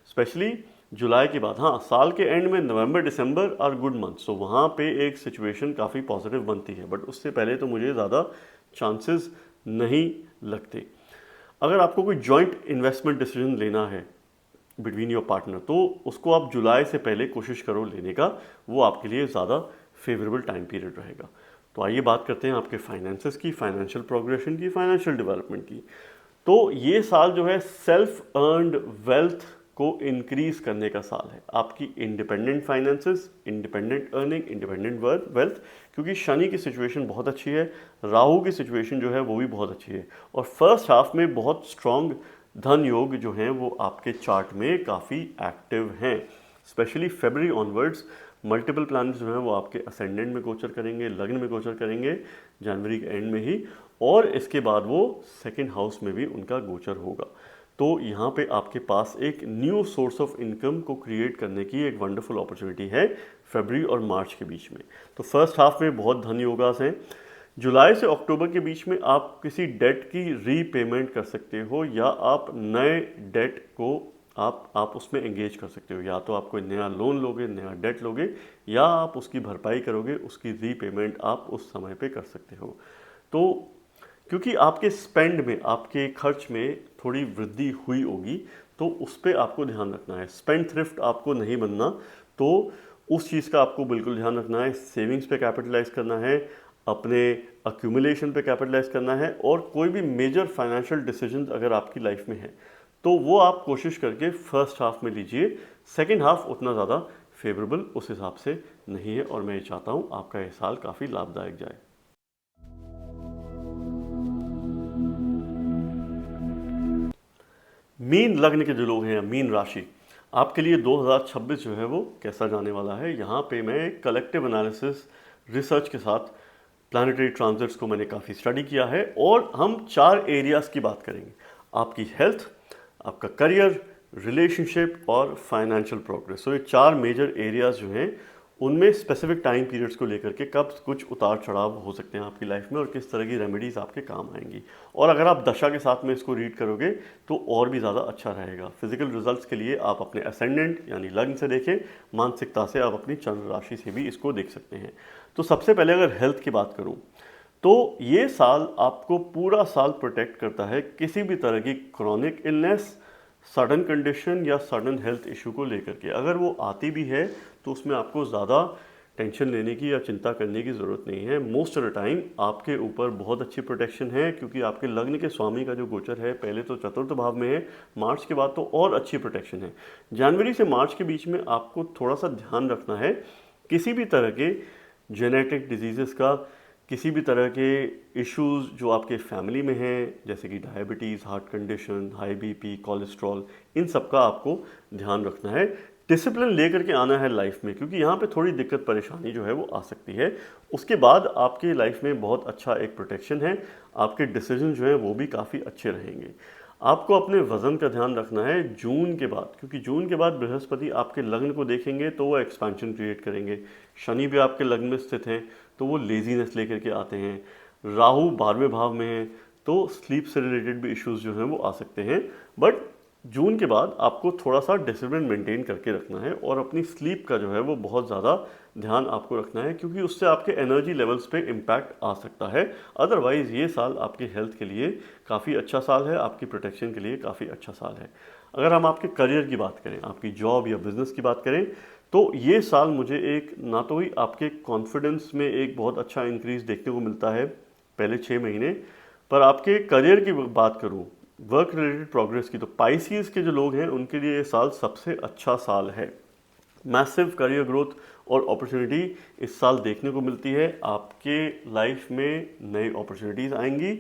स्पेशली जुलाई के बाद। हाँ, साल के एंड में नवंबर दिसंबर आर गुड मंथ, सो वहाँ पे एक सिचुएशन काफ़ी पॉजिटिव बनती है, बट उससे पहले तो मुझे ज़्यादा चांसेस नहीं लगते। अगर आपको कोई जॉइंट इन्वेस्टमेंट डिसीजन लेना है बिटवीन योर पार्टनर, तो उसको आप जुलाई से पहले कोशिश करो लेने का, वो आपके लिए ज़्यादा फेवरेबल टाइम पीरियड रहेगा। तो आइए बात करते हैं आपके फाइनेंसेस की, फाइनेंशियल प्रोग्रेशन की, फाइनेंशियल डेवलपमेंट की। तो ये साल जो है सेल्फ अर्नड वेल्थ को इंक्रीज करने का साल है। आपकी independent finances, independent earning, independent wealth, क्योंकि शनि की सिचुएशन बहुत अच्छी है, राहु की सिचुएशन जो है वो भी बहुत अच्छी है, और फर्स्ट हाफ में बहुत स्ट्रॉन्ग धन योग जो हैं वो आपके चार्ट में काफ़ी एक्टिव हैं। स्पेशली फरवरी ऑनवर्ड्स मल्टीपल प्लैनेट्स जो हैं वो आपके असेंडेंट में गोचर करेंगे, लग्न में गोचर करेंगे जनवरी के एंड में ही, और इसके बाद वो सेकंड हाउस में भी उनका गोचर होगा। तो यहाँ पे आपके पास एक न्यू सोर्स ऑफ इनकम को क्रिएट करने की एक वंडरफुल अपॉर्चुनिटी है फरवरी और मार्च के बीच में। तो फर्स्ट हाफ में बहुत धन योगास हैं। जुलाई से अक्टूबर के बीच में आप किसी डेट की रीपेमेंट कर सकते हो, या आप नए डेट को आप उसमें एंगेज कर सकते हो। या तो आप कोई नया लोन लोगे, नया डेट लोगे, या आप उसकी भरपाई करोगे, उसकी रीपेमेंट आप उस समय पे कर सकते हो। तो क्योंकि आपके स्पेंड में, आपके खर्च में थोड़ी वृद्धि हुई होगी, तो उस पर आपको ध्यान रखना है। स्पेंड थ्रिफ्ट आपको नहीं बनना, तो उस चीज़ का आपको बिल्कुल ध्यान रखना है। सेविंग्स पे कैपिटलाइज करना है, अपने अक्यूमुलेशन पे कैपिटलाइज करना है, और कोई भी मेजर फाइनेंशियल डिसीजन अगर आपकी लाइफ में है तो वो आप कोशिश करके फर्स्ट हाफ में लीजिए। सेकंड हाफ उतना ज़्यादा फेवरेबल उस हिसाब से नहीं है, और मैं ये चाहता हूँ आपका ये साल काफ़ी लाभदायक जाए। मीन लग्न के जो लोग हैं, मीन राशि, आपके लिए 2026 जो है वो कैसा जाने वाला है, यहाँ पे मैं कलेक्टिव एनालिसिस रिसर्च के साथ प्लानिटरी ट्रांजिट्स को मैंने काफ़ी स्टडी किया है, और हम 4 एरियाज की बात करेंगे। आपकी हेल्थ, आपका करियर, रिलेशनशिप और फाइनेंशियल प्रोग्रेस। तो ये 4 मेजर एरियाज जो हैं उनमें स्पेसिफिक टाइम पीरियड्स को लेकर के कब कुछ उतार चढ़ाव हो सकते हैं आपकी लाइफ में, और किस तरह की रेमेडीज आपके काम आएंगी। और अगर आप दशा के साथ में इसको रीड करोगे तो और भी ज़्यादा अच्छा रहेगा। फिजिकल रिजल्ट्स के लिए आप अपने असेंडेंट यानी लग्न से देखें, मानसिकता से आप अपनी चंद्र राशि से भी इसको देख सकते हैं। तो सबसे पहले अगर हेल्थ की बात करूँ तो ये साल आपको पूरा साल प्रोटेक्ट करता है किसी भी तरह की क्रॉनिक इलनेस, सडन कंडीशन या सडन हेल्थ इशू को लेकर के। अगर वो आती भी है तो उसमें आपको ज़्यादा टेंशन लेने की या चिंता करने की ज़रूरत नहीं है। मोस्ट ऑफ द टाइम आपके ऊपर बहुत अच्छी प्रोटेक्शन है, क्योंकि आपके लग्न के स्वामी का जो गोचर है पहले तो चतुर्थ भाव में है, मार्च के बाद तो और अच्छी प्रोटेक्शन है। जनवरी से मार्च के बीच में आपको थोड़ा सा ध्यान रखना है किसी भी तरह के जेनेटिक डिजीज़ का, किसी भी तरह के इश्यूज जो आपके फैमिली में हैं, जैसे कि diabetes, heart condition, high BP, cholesterol, इन सब का आपको ध्यान रखना है। डिसिप्लिन लेकर के आना है लाइफ में, क्योंकि यहाँ पे थोड़ी दिक्कत परेशानी जो है वो आ सकती है। उसके बाद आपके लाइफ में बहुत अच्छा एक प्रोटेक्शन है, आपके डिसीजन जो है वो भी काफ़ी अच्छे रहेंगे। आपको अपने वज़न का ध्यान रखना है जून के बाद, क्योंकि जून के बाद बृहस्पति आपके लग्न को देखेंगे तो वो एक्सपेंशन क्रिएट करेंगे। शनि भी आपके लग्न में स्थित हैं तो वो लेजीनेस लेकर के आते हैं। राहु 12वें भाव में है तो स्लीप से रिलेटेड भी इश्यूज जो हैं वो आ सकते हैं। बट जून के बाद आपको थोड़ा सा डिसिप्लिन मेंटेन करके रखना है और अपनी स्लीप का जो है वो बहुत ज़्यादा ध्यान आपको रखना है, क्योंकि उससे आपके एनर्जी लेवल्स पे इम्पैक्ट आ सकता है। अदरवाइज़ ये साल आपकी हेल्थ के लिए काफ़ी अच्छा साल है, आपकी प्रोटेक्शन के लिए काफ़ी अच्छा साल है। अगर हम आपके करियर की बात करें, आपकी जॉब या बिजनेस की बात करें, तो ये साल मुझे एक ना तो ही आपके कॉन्फिडेंस में एक बहुत अच्छा इंक्रीज देखने को मिलता है पहले 6 महीने, पर आपके करियर की बात करूं, वर्क रिलेटेड प्रोग्रेस की, तो पाइसिस के जो लोग हैं उनके लिए ये साल सबसे अच्छा साल है। मैसिव करियर ग्रोथ और अपॉर्चुनिटी इस साल देखने को मिलती है। आपके लाइफ में नई अपॉर्चुनिटीज़ आएंगी,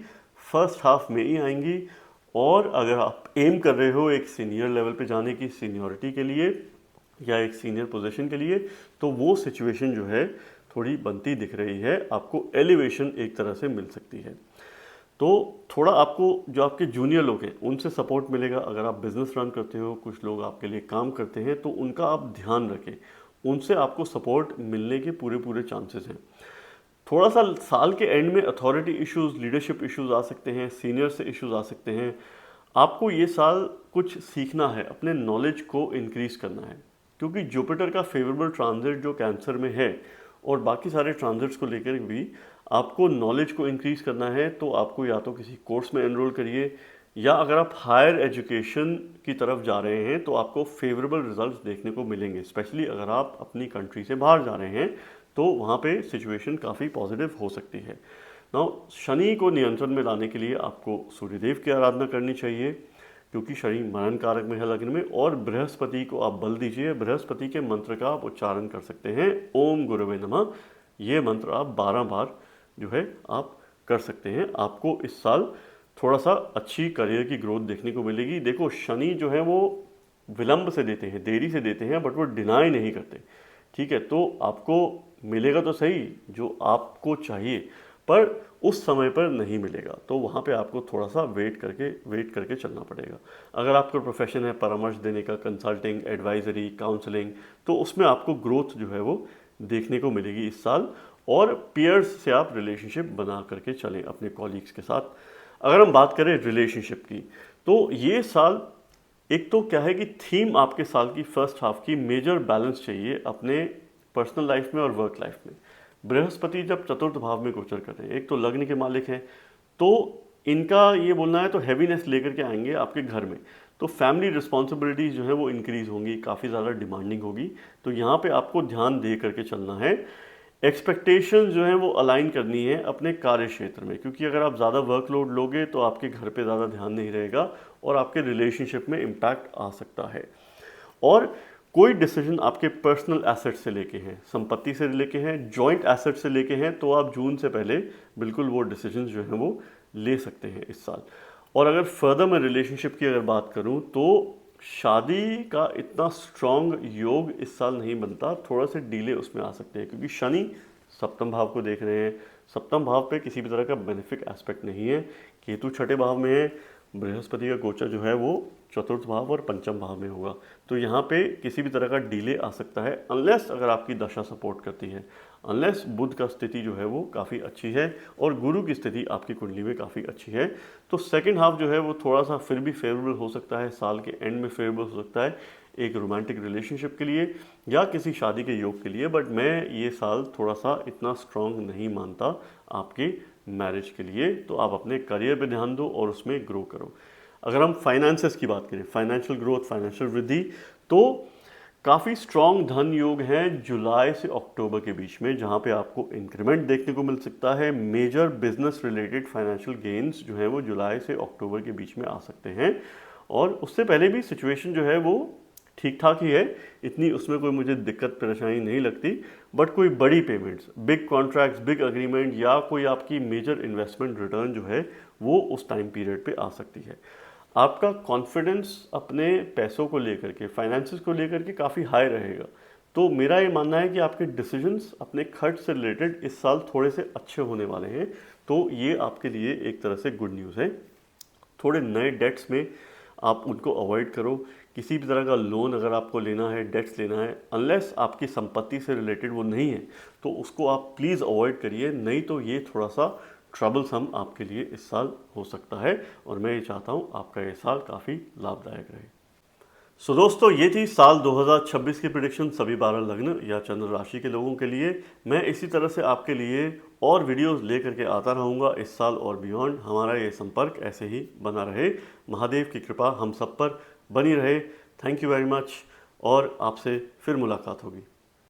फर्स्ट हाफ में ही आएंगी। और अगर आप एम कर रहे हो एक सीनियर लेवल पे जाने की, सीनियरिटी के लिए या एक सीनियर पोजीशन के लिए, तो वो सिचुएशन जो है थोड़ी बनती दिख रही है, आपको एलिवेशन एक तरह से मिल सकती है। तो थोड़ा आपको जो आपके जूनियर लोग हैं उनसे सपोर्ट मिलेगा। अगर आप बिजनेस रन करते हो, कुछ लोग आपके लिए काम करते हैं, तो उनका आप ध्यान रखें, उनसे आपको सपोर्ट मिलने के पूरे पूरे चांसेस हैं। थोड़ा सा साल के एंड में अथॉरिटी इश्यूज, लीडरशिप इश्यूज आ सकते हैं, सीनियर से इश्यूज आ सकते हैं। आपको ये साल कुछ सीखना है, अपने नॉलेज को इंक्रीज करना है, क्योंकि जुपिटर का फेवरेबल ट्रांजिट जो कैंसर में है और बाकी सारे ट्रांजिट्स को लेकर भी आपको नॉलेज को इंक्रीज करना है। तो आपको या तो किसी कोर्स में एनरोल करिए, या अगर आप हायर एजुकेशन की तरफ जा रहे हैं तो आपको फेवरेबल रिजल्ट्स देखने को मिलेंगे। स्पेशली अगर आप अपनी कंट्री से बाहर जा रहे हैं तो वहाँ पे सिचुएशन काफ़ी पॉजिटिव हो सकती है। नाउ शनि को नियंत्रण में लाने के लिए आपको सूर्यदेव की आराधना करनी चाहिए, क्योंकि शनि मरण कारक में है लग्न में। और बृहस्पति को आप बल दीजिए। बृहस्पति के मंत्र का आप उच्चारण कर सकते हैं, ओम गुरुवे नमः। ये मंत्र आप 12 बार जो है आप कर सकते हैं। आपको इस साल थोड़ा सा अच्छी करियर की ग्रोथ देखने को मिलेगी। देखो, शनि जो है वो विलंब से देते हैं, देरी से देते हैं, बट वो डिनाई नहीं करते। ठीक है, तो आपको मिलेगा तो सही जो आपको चाहिए, पर उस समय पर नहीं मिलेगा, तो वहाँ पे आपको थोड़ा सा वेट करके चलना पड़ेगा। अगर आपका प्रोफेशन है परामर्श देने का, कंसल्टिंग, एडवाइजरी, काउंसलिंग, तो उसमें आपको ग्रोथ जो है वो देखने को मिलेगी इस साल। और पीयर्स से आप रिलेशनशिप बना करके चलें अपने कॉलीग्स के साथ। अगर हम बात करें रिलेशनशिप की, तो ये साल एक तो क्या है कि थीम आपके साल की फर्स्ट हाफ की मेजर बैलेंस चाहिए अपने पर्सनल लाइफ में और वर्क लाइफ में। बृहस्पति जब चतुर्थ भाव में गोचर कर रहे हैं, एक तो लग्न के मालिक हैं, तो इनका ये बोलना है तो हैवीनेस लेकर के आएंगे आपके घर में। तो फैमिली रिस्पॉन्सिबिलिटीज जो है वो इंक्रीज होंगी, काफ़ी ज़्यादा डिमांडिंग होगी। तो यहाँ पे आपको ध्यान दे करके चलना है। एक्सपेक्टेशन जो है वो अलाइन करनी है अपने कार्य क्षेत्र में, क्योंकि अगर आप ज़्यादा वर्कलोड लोगे तो आपके घर पे ज़्यादा ध्यान नहीं रहेगा और आपके रिलेशनशिप में इम्पैक्ट आ सकता है। और कोई डिसीजन आपके पर्सनल एसेट से लेके हैं, संपत्ति से लेके हैं, जॉइंट एसेट से लेके हैं, तो आप जून से पहले बिल्कुल वो डिसीजन जो है वो ले सकते हैं इस साल। और अगर फर्दर मैं रिलेशनशिप की अगर बात करूं, तो शादी का इतना स्ट्रॉन्ग योग इस साल नहीं बनता, थोड़ा से डिले उसमें आ सकते हैं, क्योंकि शनि सप्तम भाव को देख रहे हैं। सप्तम भाव पे किसी भी तरह का बेनिफिक एस्पेक्ट नहीं है। केतु छठे भाव में है, बृहस्पति का गोचर जो है वो चतुर्थ भाव और पंचम भाव में होगा। तो यहाँ पे किसी भी तरह का डिले आ सकता है, अनलेस अगर आपकी दशा सपोर्ट करती है, अनलेस बुध का स्थिति जो है वो काफ़ी अच्छी है और गुरु की स्थिति आपकी कुंडली में काफ़ी अच्छी है। तो सेकंड हाफ जो है वो थोड़ा सा फिर भी फेवरेबल हो सकता है, साल के एंड में फेवरेबल हो सकता है एक रोमांटिक रिलेशनशिप के लिए या किसी शादी के योग के लिए। बट मैं ये साल थोड़ा सा इतना स्ट्रांग नहीं मानता आपके मैरिज के लिए। तो आप अपने करियर पे ध्यान दो और उसमें ग्रो करो। अगर हम फाइनेंसेस की बात करें, फाइनेंशियल ग्रोथ, फाइनेंशियल वृद्धि, तो काफ़ी स्ट्रॉन्ग धन योग हैं जुलाई से अक्टूबर के बीच में, जहाँ पे आपको इंक्रीमेंट देखने को मिल सकता है। Major business related financial gains जो है वो जुलाई से अक्टूबर के बीच में आ सकते हैं। और उससे पहले भी सिचुएशन जो है वो ठीक ठाक ही है, इतनी उसमें कोई मुझे दिक्कत परेशानी नहीं लगती। बट कोई बड़ी payments, big contracts, big agreement या कोई आपकी मेजर इन्वेस्टमेंट रिटर्न जो है वो उस टाइम पीरियड पे आ सकती है। आपका कॉन्फिडेंस अपने पैसों को लेकर के, फाइनेंसेस को लेकर के काफ़ी हाई रहेगा। तो मेरा ये मानना है कि आपके डिसीजंस अपने खर्च से रिलेटेड इस साल थोड़े से अच्छे होने वाले हैं। तो ये आपके लिए एक तरह से गुड न्यूज़ है। थोड़े नए डेट्स में आप उनको अवॉइड करो। किसी भी तरह का लोन अगर आपको लेना है, डेट्स लेना है, अनलेस आपकी संपत्ति से रिलेटेड वो नहीं है, तो उसको आप प्लीज़ अवॉइड करिए। नहीं तो ये थोड़ा सा ट्रबलसम आपके लिए इस साल हो सकता है और मैं ये चाहता हूँ आपका ये साल काफ़ी लाभदायक रहे। सो दोस्तों, ये थी साल 2026 की प्रिडिक्शन सभी 12 लग्न या चंद्र राशि के लोगों के लिए। मैं इसी तरह से आपके लिए और वीडियोस लेकर के आता रहूँगा इस साल और बियॉन्ड। हमारा ये संपर्क ऐसे ही बना रहे। महादेव की कृपा हम सब पर बनी रहे। थैंक यू वेरी मच और आपसे फिर मुलाकात होगी।